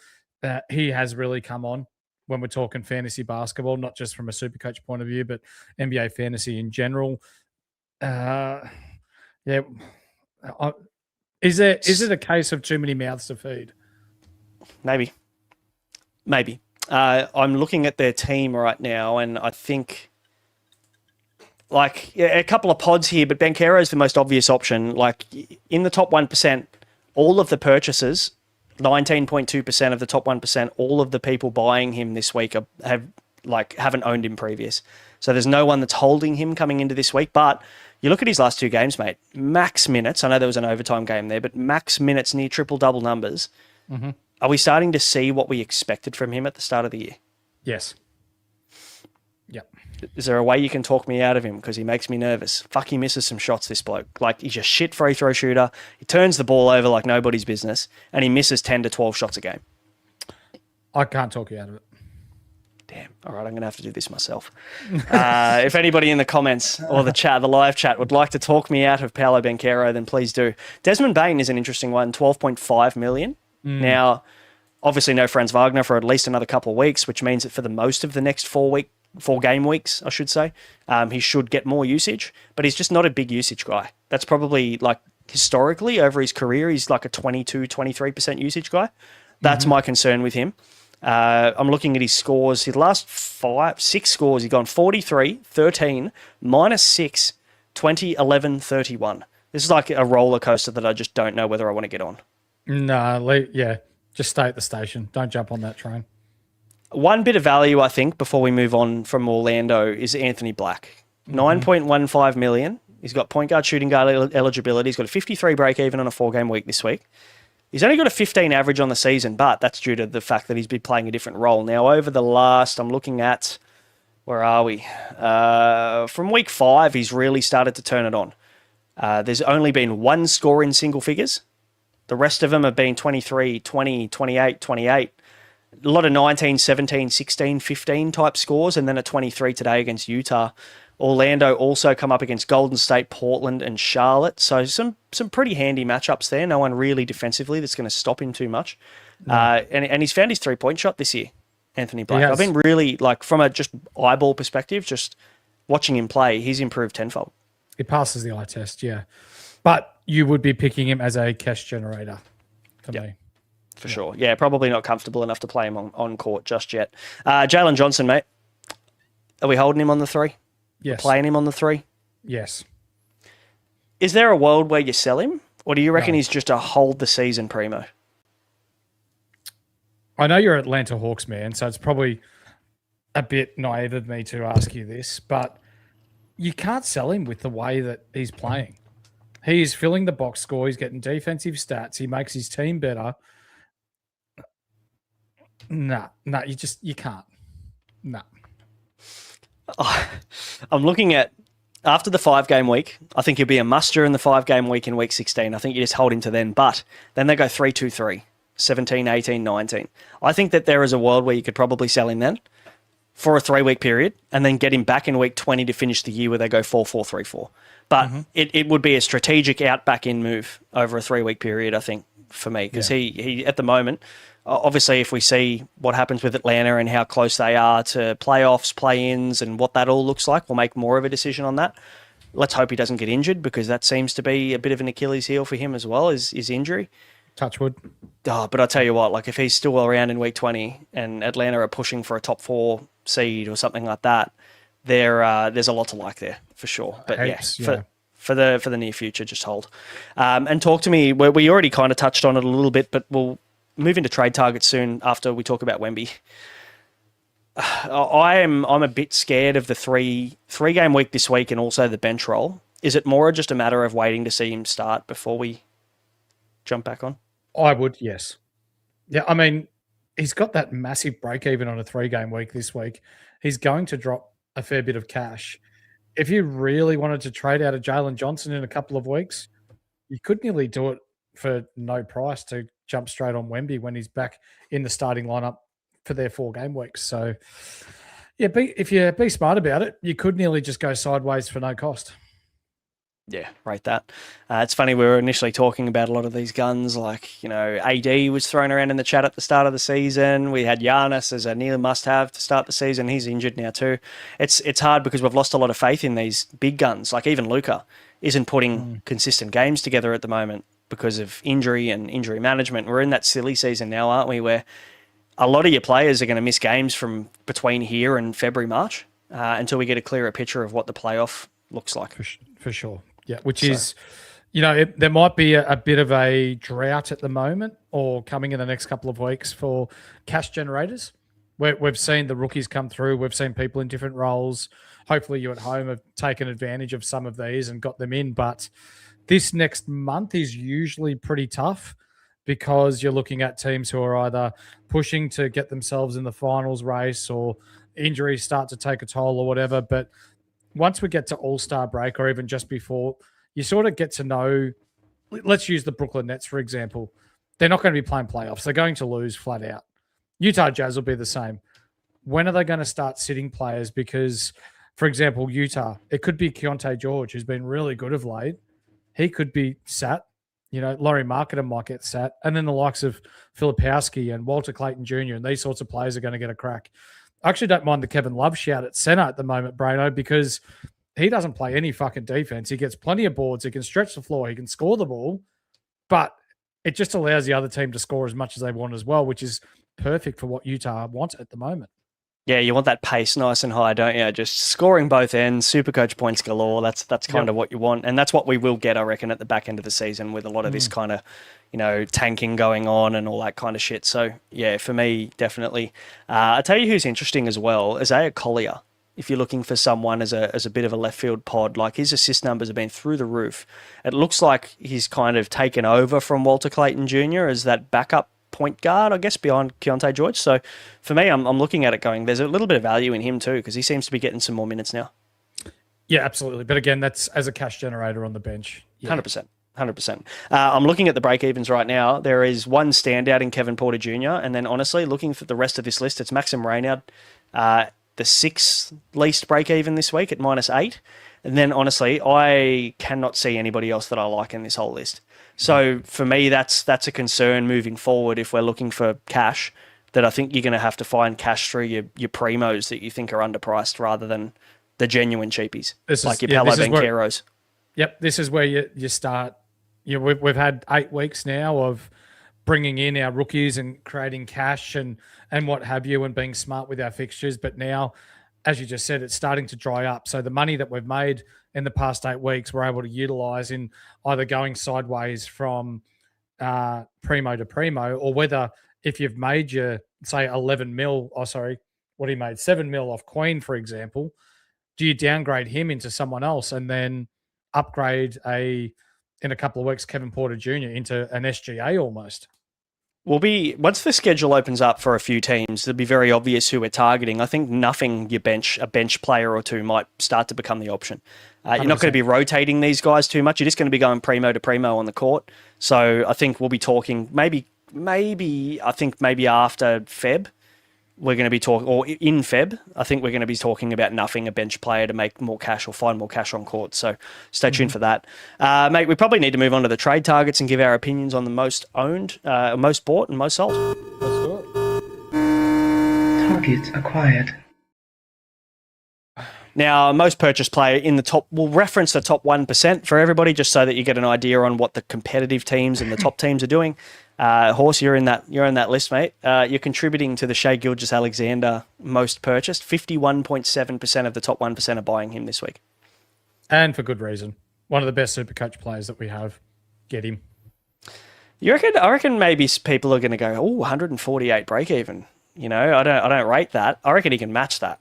he has really come on when we're talking fantasy basketball, not just from a SuperCoach point of view, but NBA fantasy in general. Is it a case of too many mouths to feed? Maybe. I'm looking at their team right now, and I think, a couple of pods here, but Banchero is the most obvious option. Like, in the top 1%, all of the purchases, 19.2% of the top 1%, all of the people buying him this week haven't owned him previous. So there's no one that's holding him coming into this week. But you look at his last 2 games, mate, max minutes. I know there was an overtime game there, but max minutes, near triple-double numbers. Mm-hmm. Are we starting to see what we expected from him at the start of the year? Yes. Yep. Is there a way you can talk me out of him? Because he makes me nervous. Fuck, he misses some shots, this bloke. Like, he's a shit free throw shooter. He turns the ball over like nobody's business, and he misses 10 to 12 shots a game. I can't talk you out of it. Damn. All right, I'm going to have to do this myself. If anybody in the comments or the live chat would like to talk me out of Paolo Banchero, then please do. Desmond Bane is an interesting one, 12.5 million. Now, obviously no Franz Wagner for at least another couple of weeks, which means that for the most of the next 4 game weeks, I should say, he should get more usage, but he's just not a big usage guy. That's probably, like, historically over his career, he's like a 22, 23% usage guy. That's my concern with him. I'm looking at his scores. His last 6 scores, he's gone 43, 13, -6, 20, 11, 31. This is like a roller coaster that I just don't know whether I want to get on. No, just stay at the station. Don't jump on that train. One bit of value, I think, before we move on from Orlando is Anthony Black. 9.15 million. He's got point guard, shooting guard eligibility. He's got a 53 break even on a 4-game week this week. He's only got a 15 average on the season, but that's due to the fact that he's been playing a different role. Now, over the last, I'm looking at, where are we? From week 5, he's really started to turn it on. There's only been 1 score in single figures. The rest of them have been 23, 20, 28, 28. A lot of 19, 17, 16, 15 type scores, and then a 23 today against Utah. Orlando also come up against Golden State, Portland, and Charlotte. So some pretty handy matchups there. No one really defensively that's going to stop him too much. And he's found his 3-point shot this year, Anthony Black. I've been really, like, from a just eyeball perspective, just watching him play, he's improved tenfold. He passes the eye test, yeah. But you would be picking him as a cash generator for me. For sure. Yeah, probably not comfortable enough to play him on court just yet. Jaylen Johnson, mate. Are we holding him on the 3? Yes. Playing him on the 3? Yes. Is there a world where you sell him? Or do you reckon he's just a hold the season Primo? I know you're Atlanta Hawks, man, so it's probably a bit naive of me to ask you this, but you can't sell him with the way that he's playing. He's filling the box score. He's getting defensive stats. He makes his team better. No, you can't. No. I'm looking at, after the 5-game week, I think he'll be a muster in the 5-game week in week 16. I think you just hold him to then. But then they go 3-2-3, 17, 18, 19. I think that there is a world where you could probably sell him then for a 3-week period and then get him back in week 20 to finish the year where they go 4-4-3-4. But it would be a strategic out-back-in move over a 3-week period, I think, for me. Because he at the moment, obviously if we see what happens with Atlanta and how close they are to playoffs, play-ins, and what that all looks like, we'll make more of a decision on that. Let's hope he doesn't get injured, because that seems to be a bit of an Achilles heel for him as well, is injury. Touch wood. But I tell you what, like, if he's still around in week 20 and Atlanta are pushing for a top 4 seed or something like that, there's a lot to like there for sure. But for the near future, just hold. And talk to me. We already kind of touched on it a little bit, but we'll move into trade targets soon after we talk about Wemby. I'm a bit scared of the three game week this week and also the bench roll. Is it more just a matter of waiting to see him start before we jump back on? I would, yes. Yeah, I mean, he's got that massive break even on a 3-game week this week. He's going to drop a fair bit of cash. If you really wanted to trade out of Jaylen Johnson in a couple of weeks, you could nearly do it for no price to jump straight on Wemby when he's back in the starting lineup for their 4-game weeks. So, yeah, if you be smart about it, you could nearly just go sideways for no cost. Yeah, rate that. It's funny, we were initially talking about a lot of these guns, like, AD was thrown around in the chat at the start of the season. We had Giannis as a near must-have to start the season. He's injured now too. It's hard because we've lost a lot of faith in these big guns. Like even Luka isn't putting consistent games together at the moment because of injury and injury management. We're in that silly season now, aren't we, where a lot of your players are going to miss games from between here and February, March, until we get a clearer picture of what the playoff looks like. For sure. Yeah, which is, there might be a bit of a drought at the moment or coming in the next couple of weeks for cash generators. We've seen the rookies come through. We've seen people in different roles. Hopefully you at home have taken advantage of some of these and got them in. But this next month is usually pretty tough because you're looking at teams who are either pushing to get themselves in the finals race or injuries start to take a toll or whatever. But once we get to All-Star break or even just before, you sort of get to know, let's use the Brooklyn Nets, for example. They're not going to be playing playoffs. They're going to lose flat out. Utah Jazz will be the same. When are they going to start sitting players? Because, for example, Utah, it could be Keonte George, who's been really good of late. He could be sat. Laurie Marketer might get sat. And then the likes of Filipowski and Walter Clayton Jr. and these sorts of players are going to get a crack. I actually don't mind the Kevin Love shout at center at the moment, Braino, because he doesn't play any fucking defense. He gets plenty of boards. He can stretch the floor. He can score the ball, but it just allows the other team to score as much as they want as well, which is perfect for what Utah wants at the moment. Yeah, you want that pace nice and high, don't you? Just scoring both ends, SuperCoach points galore. That's kind of what you want. And that's what we will get, I reckon, at the back end of the season with a lot of this kind of, tanking going on and all that kind of shit. So, yeah, for me, definitely. I'll tell you who's interesting as well, Isaiah Collier. If you're looking for someone as a bit of a left field pod, like his assist numbers have been through the roof. It looks like he's kind of taken over from Walter Clayton Jr. as that backup point guard, I guess, behind Keonte George. So for me, I'm looking at it going, there's a little bit of value in him too, because he seems to be getting some more minutes now. Yeah, absolutely. But again, that's as a cash generator on the bench. Yeah. 100%. I'm looking at the break-evens right now. There is one standout in Kevin Porter Jr., and then honestly, looking for the rest of this list, it's Maxim Reynaud, the sixth least break-even this week at -8. And then honestly, I cannot see anybody else that I like in this whole list. So for me, that's a concern moving forward if we're looking for cash, that I think you're going to have to find cash through your primos that you think are underpriced rather than the genuine cheapies, like your Paolo Bancheros. Yep, this is where you start. We've had 8 weeks now of bringing in our rookies and creating cash and what have you and being smart with our fixtures. But now, as you just said, it's starting to dry up. So the money that we've made in the past 8 weeks, we're able to utilize in either going sideways from Primo to Primo, or whether if you've made your, say, 7 mil off Queen, for example, do you downgrade him into someone else and then upgrade in a couple of weeks, Kevin Porter Jr. into an SGA almost? Once the schedule opens up for a few teams, it'll be very obvious who we're targeting. I think a bench player or two might start to become the option. You're not going to be rotating these guys too much. You're just going to be going Primo to Primo on the court. So I think we'll be talking maybe after Feb, we're going to be talking, or in Feb, I think we're going to be talking about nothing a bench player to make more cash or find more cash on court. So stay tuned for that. Mate, we probably need to move on to the trade targets and give our opinions on the most owned, most bought and most sold. Let's do it. Target acquired. Now, most purchased player in the top, we'll reference the top 1% for everybody just so that you get an idea on what the competitive teams and the top teams are doing. Horse, you're in that list, mate. You're contributing to the Shai Gilgeous-Alexander most purchased. 51.7% of the top 1% are buying him this week. And for good reason. One of the best SuperCoach players that we have. Get him. I reckon maybe people are going to go, 148 break even. I don't rate that. I reckon he can match that.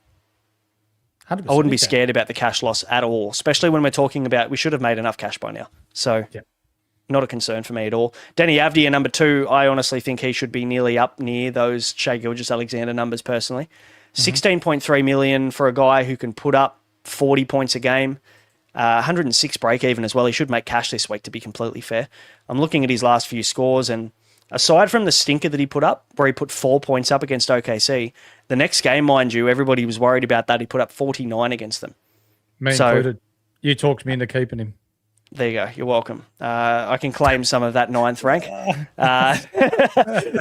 100% I wouldn't be scared about the cash loss at all, especially when we're talking about we should have made enough cash by now. So not a concern for me at all. Deni Avdija, number 2, I honestly think he should be nearly up near those Shai Gilgeous-Alexander numbers personally. 16.3 million for a guy who can put up 40 points a game. 106 break even as well. He should make cash this week, to be completely fair. I'm looking at his last few scores, and aside from the stinker that he put up, where he put 4 points up against OKC, the next game, mind you, everybody was worried about that. He put up 49 against them. Me included. You talked me into keeping him. There you go. You're welcome. I can claim some of that 9th rank.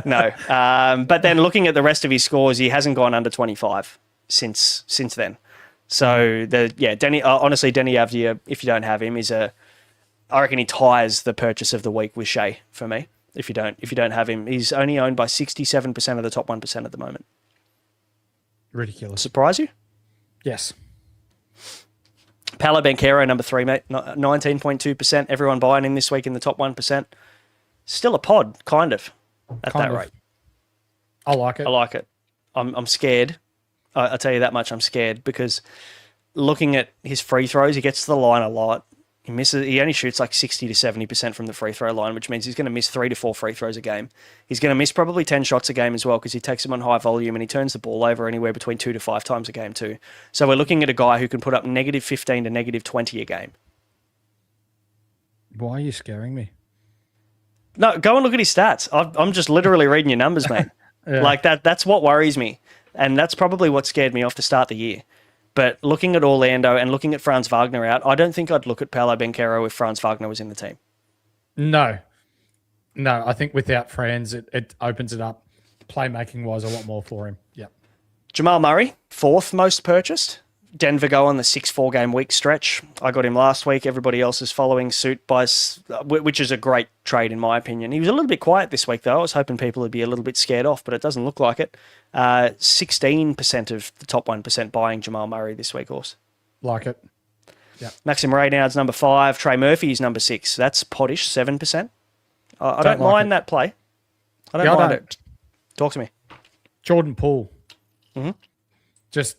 No. But then looking at the rest of his scores, he hasn't gone under 25 since then. So Deni Avdija, if you don't have him, I reckon he ties the purchase of the week with Shai for me. If you don't have him, he's only owned by 67% of the top 1% at the moment. Ridiculous. Surprise you? Yes. Paolo Banchero, number 3, mate, 19.2%. Everyone buying him this week in the top 1%. Still a pod, kind of, at that rate. I like it. I like it. I'm scared. I'll tell you that much. I'm scared because looking at his free throws, he gets to the line a lot. He misses. He only shoots like 60 to 70% from the free throw line, which means he's going to miss 3 to 4 free throws a game. He's going to miss probably 10 shots a game as well because he takes them on high volume and he turns the ball over anywhere between 2 to 5 times a game too. So we're looking at a guy who can put up negative 15 to negative 20 a game. Why are you scaring me? No, go and look at his stats. I'm just literally reading your numbers, mate. Yeah. Like that's what worries me. And that's probably what scared me off to start the year. But looking at Orlando and looking at Franz Wagner out, I don't think I'd look at Paolo Banchero if Franz Wagner was in the team. No, I think without Franz, it opens it up playmaking-wise a lot more for him. Yep. Jamal Murray, 4th most purchased. Denver go on the 6-4 game week stretch. I got him last week. Everybody else is following suit, which is a great trade in my opinion. He was a little bit quiet this week though. I was hoping people would be a little bit scared off, but it doesn't look like it. 16% of the top 1% buying Jamal Murray this week, Horse. Like it. Yeah. Maxim Raynaud's number 5. Trey Murphy's number 6. That's poddish, 7%. I don't mind that play. I don't mind it. Talk to me. Jordan Poole. Mm-hmm. Just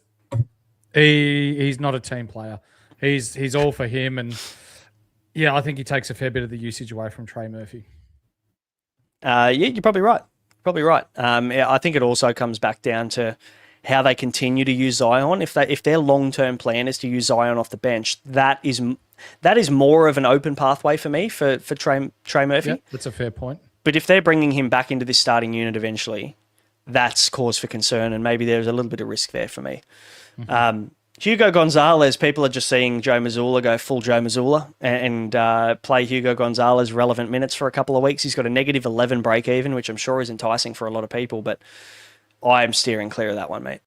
he's not a team player. He's all for him, and yeah, I think he takes a fair bit of the usage away from Trey Murphy. You're probably right. I think it also comes back down to how they continue to use Zion. If their long-term plan is to use Zion off the bench, that is more of an open pathway for me for Trey Murphy. Yep, that's a fair point. But if they're bringing him back into this starting unit eventually, that's cause for concern, and maybe there's a little bit of risk there for me. Mm-hmm. Hugo Gonzalez, people are just seeing Joe Mazzulla go full Joe Mazzulla and play Hugo Gonzalez relevant minutes for a couple of weeks. He's got a negative 11 break even, which I'm sure is enticing for a lot of people, but I'm steering clear of that one, mate.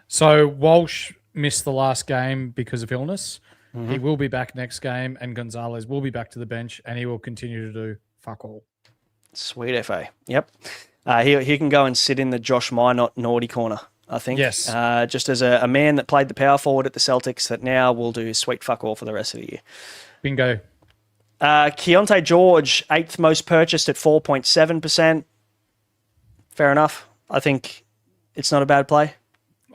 So Walsh missed the last game because of illness. Mm-hmm. He will be back next game, and Gonzalez will be back to the bench, and he will continue to do fuck all. Sweet FA. Yep. He can go and sit in the Josh Minot naughty corner, I think. Yes. Just as a man that played the power forward at the Celtics that now will do sweet fuck all for the rest of the year. Bingo. Keonte George, 8th most purchased at 4.7%. Fair enough. I think it's not a bad play.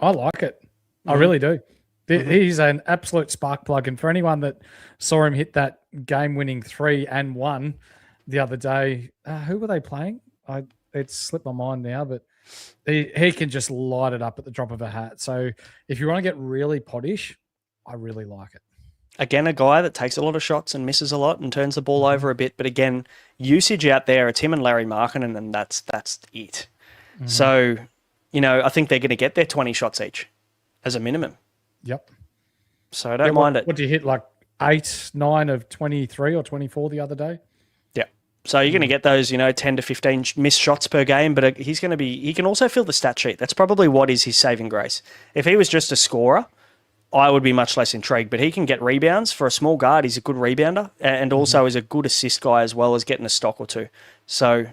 I like it. I really do. He's an absolute spark plug. And for anyone that saw him hit that game-winning 3 and 1 the other day, who were they playing? It's slipped my mind now, but he can just light it up at the drop of a hat. So if you want to get really poddish, I really like it. Again, a guy that takes a lot of shots and misses a lot and turns the ball over a bit. But again, usage out there, it's him and Larry Markkinen, and that's it. Mm-hmm. So, I think they're going to get their 20 shots each as a minimum. Yep. So I don't mind it. What do you hit, like 8, 9 of 23 or 24 the other day? Yeah. So you're going to get those, 10 to 15 missed shots per game, but he can also fill the stat sheet. That's probably what is his saving grace. If he was just a scorer, I would be much less intrigued, but he can get rebounds. For a small guard, he's a good rebounder and also is a good assist guy as well as getting a stock or two. So,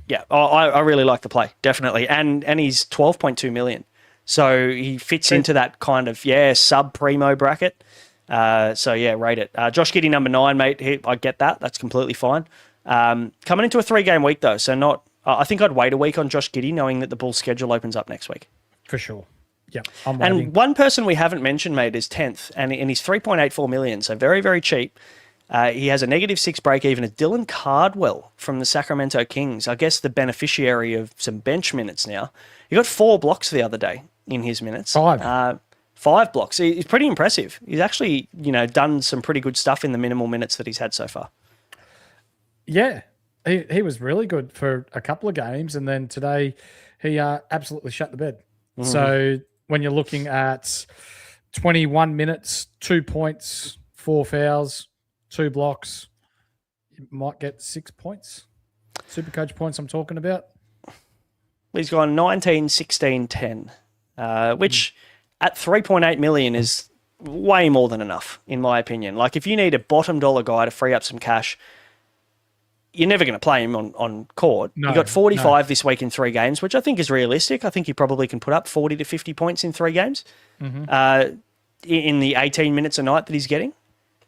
yeah, I really like the play, definitely. And he's 12.2 million. So he fits into that kind of, sub-Primo bracket. Rate it. Josh Giddey, number 9, mate. I get that. That's completely fine. Coming into a 3-game week, though, so I think I'd wait a week on Josh Giddey, knowing that the Bulls' schedule opens up next week. For sure. Yeah, I'm waiting. And one person we haven't mentioned, mate, is 10th, and he's 3.84 million, so very, very cheap. He has a -6 break even. It's Dylan Cardwell from the Sacramento Kings. I guess the beneficiary of some bench minutes now. He got 4 blocks the other day in his minutes. 5. 5 blocks. He's pretty impressive. He's actually, done some pretty good stuff in the minimal minutes that he's had so far. Yeah, he was really good for a couple of games, and then today he absolutely shut the bed. Mm-hmm. So when you're looking at 21 minutes, 2 points, 4 fouls, 2 blocks, you might get 6 points. SuperCoach points I'm talking about. He's gone 19, 16, 10, which at 3.8 million is way more than enough, in my opinion. Like, if you need a bottom dollar guy to free up some cash, you're never going to play him on court. No, he got 45 this week in 3 games, which I think is realistic. I think he probably can put up 40 to 50 points in 3 games in the 18 minutes a night that he's getting.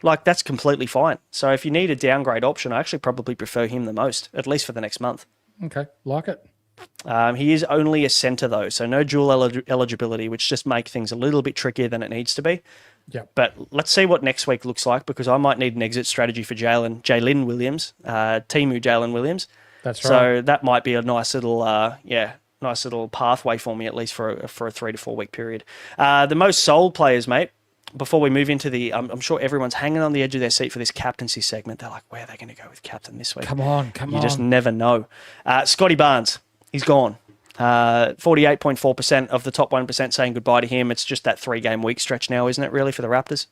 Like, that's completely fine. So if you need a downgrade option, I actually probably prefer him the most, at least for the next month. Okay, like it. He is only a centre, though, so no dual eligibility, which just make things a little bit trickier than it needs to be. Yeah. But let's see what next week looks like, because I might need an exit strategy for Jaylen Williams, Timu Jaylen Williams. That's right. So that might be a nice little, nice little pathway for me, at least for a 3 to 4 week period. The most sold players, mate. Before we move into I'm sure everyone's hanging on the edge of their seat for this captaincy segment. They're like, where are they going to go with captain this week? Come on. You just never know. Scotty Barnes, he's gone. 48.4% of the top 1% saying goodbye to him. It's just that 3-game week stretch now, isn't it, really, for the Raptors?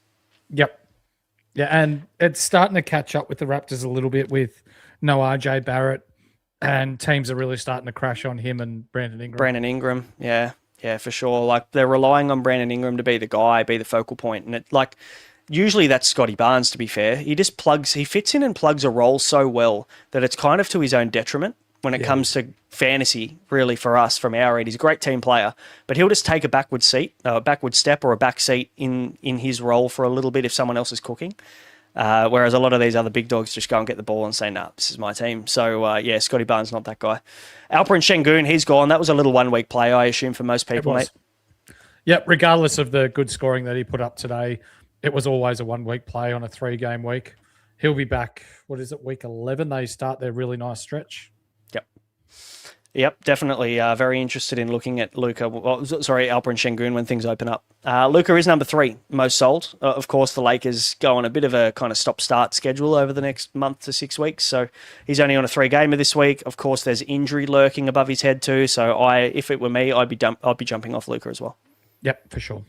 Yep. Yeah, and it's starting to catch up with the Raptors a little bit with no RJ Barrett, and teams are really starting to crash on him and Brandon Ingram. Yeah, for sure. Like, they're relying on Brandon Ingram to be the guy, be the focal point. And usually that's Scotty Barnes, to be fair. He fits in and plugs a role so well that it's kind of to his own detriment when it comes to fantasy, really, for us from our end. He's a great team player, but he'll just take a backward step or a back seat in his role for a little bit if someone else is cooking. Whereas a lot of these other big dogs just go and get the ball and say, nah, this is my team. So, Scotty Barnes, not that guy. Alperen Sengun, he's gone. That was a little 1-week play, I assume, for most people, mate. Yep, regardless of the good scoring that he put up today, it was always a 1-week play on a 3-game week. He'll be back, week 11? They start their really nice stretch. Yep, definitely very interested in looking at Alperen Sengun when things open up. Luka is number 3, most sold. Of course, the Lakers go on a bit of a kind of stop-start schedule over the next month to 6 weeks, so he's only on a 3-gamer this week. Of course, there's injury lurking above his head too, so if it were me, I'd be jumping off Luka as well. Yep, for sure.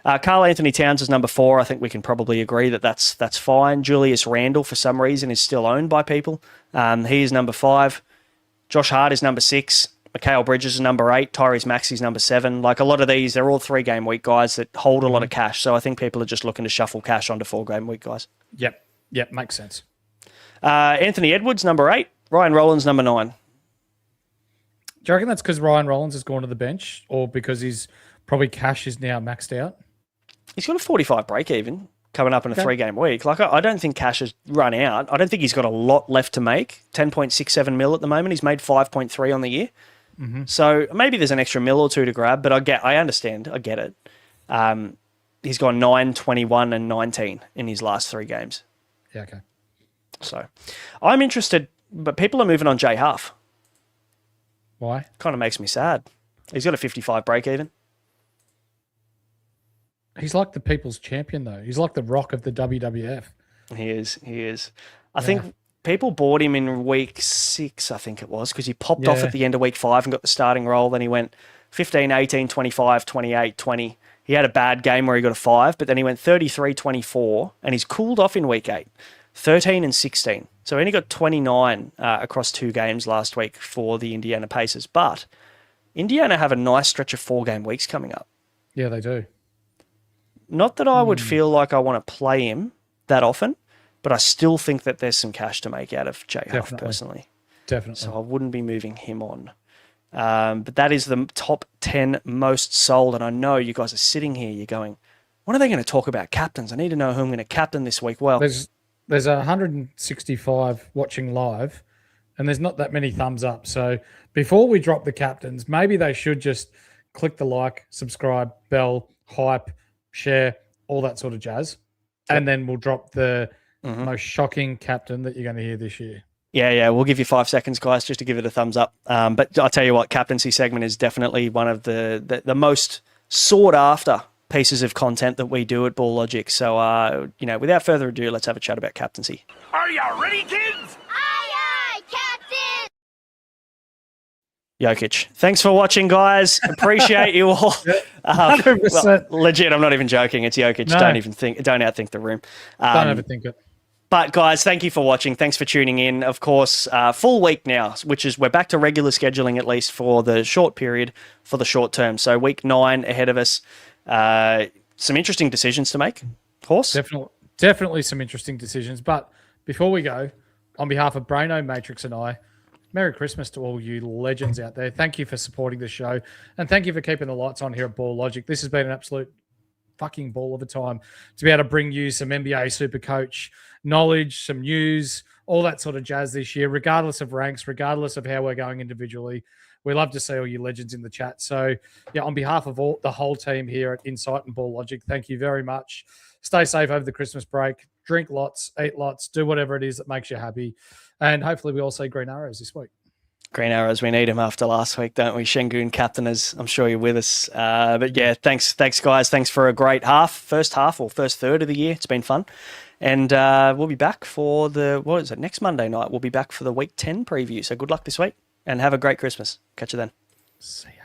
Karl Anthony Towns is number 4. I think we can probably agree that that's fine. Julius Randle, for some reason, is still owned by people. He is number 5. Josh Hart is number 6. Mikal Bridges is number 8. Tyrese Maxey's number 7. Like, a lot of these, they're all 3-game week guys that hold a lot of cash. So I think people are just looking to shuffle cash onto 4-game week guys. Yep, makes sense. Anthony Edwards, number 8. Ryan Rollins, number 9. Do you reckon that's because Ryan Rollins has gone to the bench, or because his probably cash is now maxed out? He's got a 45 break even coming up in a 3-game week. Like, I don't think cash has run out. I don't think he's got a lot left to make. 10.67 mil at the moment. He's made 5.3 on the year. Mm-hmm. So maybe there's an extra mil or two to grab, but I understand. I get it. He's gone 9, 21 and 19 in his last 3 games. Yeah, okay. So I'm interested, but people are moving on Jay Huff. Why? Kind of makes me sad. He's got a 55 break even. He's like the people's champion, though. He's like the Rock of the WWF. He is. I think people bought him in week 6, I think it was, because he popped off at the end of week 5 and got the starting role. Then he went 15, 18, 25, 28, 20. He had a bad game where he got a 5, but then he went 33, 24, and he's cooled off in week 8, 13 and 16. So he only got 29 across 2 games last week for the Indiana Pacers. But Indiana have a nice stretch of 4-game weeks coming up. Yeah, they do. Not that I would feel like I want to play him that often, but I still think that there's some cash to make out of Jay Huff personally. Definitely. So I wouldn't be moving him on. But that is the top 10 most sold. And I know you guys are sitting here, you're going, when are they going to talk about captains? I need to know who I'm going to captain this week. Well, there's 165 watching live, and there's not that many thumbs up. So before we drop the captains, maybe they should just click the like, subscribe, bell, hype, share, all that sort of jazz. Yep. And then we'll drop the most shocking captain that you're going to hear this year. Yeah. We'll give you 5 seconds, guys, just to give it a thumbs up. But I'll tell you what, captaincy segment is definitely one of the most sought after pieces of content that we do at Ball Logic. So, without further ado, let's have a chat about captaincy. Are you ready, kids? Aye, Captain! Jokic. Thanks for watching, guys. Appreciate you all. 100%. Well, legit, I'm not even joking. It's Jokic. No. Don't outthink the room. Don't overthink it. But guys, thank you for watching. Thanks for tuning in. Of course, full week now, which is we're back to regular scheduling at least for the short period, for the short term. So week 9 ahead of us. Some interesting decisions to make. Horse? Definitely some interesting decisions. But before we go, on behalf of Braino, Matrix, and I, Merry Christmas to all you legends out there. Thank you for supporting the show. And thank you for keeping the lights on here at Ball Logic. This has been an absolute fucking ball of a time to be able to bring you some NBA SuperCoach knowledge, some news, all that sort of jazz this year, regardless of ranks, regardless of how we're going individually. We love to see all you legends in the chat. So, on behalf of the whole team here at Insight and Ball Logic, thank you very much. Stay safe over the Christmas break. Drink lots, eat lots, do whatever it is that makes you happy. And hopefully we all see green arrows this week. Green arrows, we need him after last week, don't we? Shengun captain, as I'm sure you're with us. But yeah, thanks guys. Thanks for a great first half or first third of the year. It's been fun. And we'll be back for next Monday night. We'll be back for the week 10 preview. So good luck this week and have a great Christmas. Catch you then. See ya.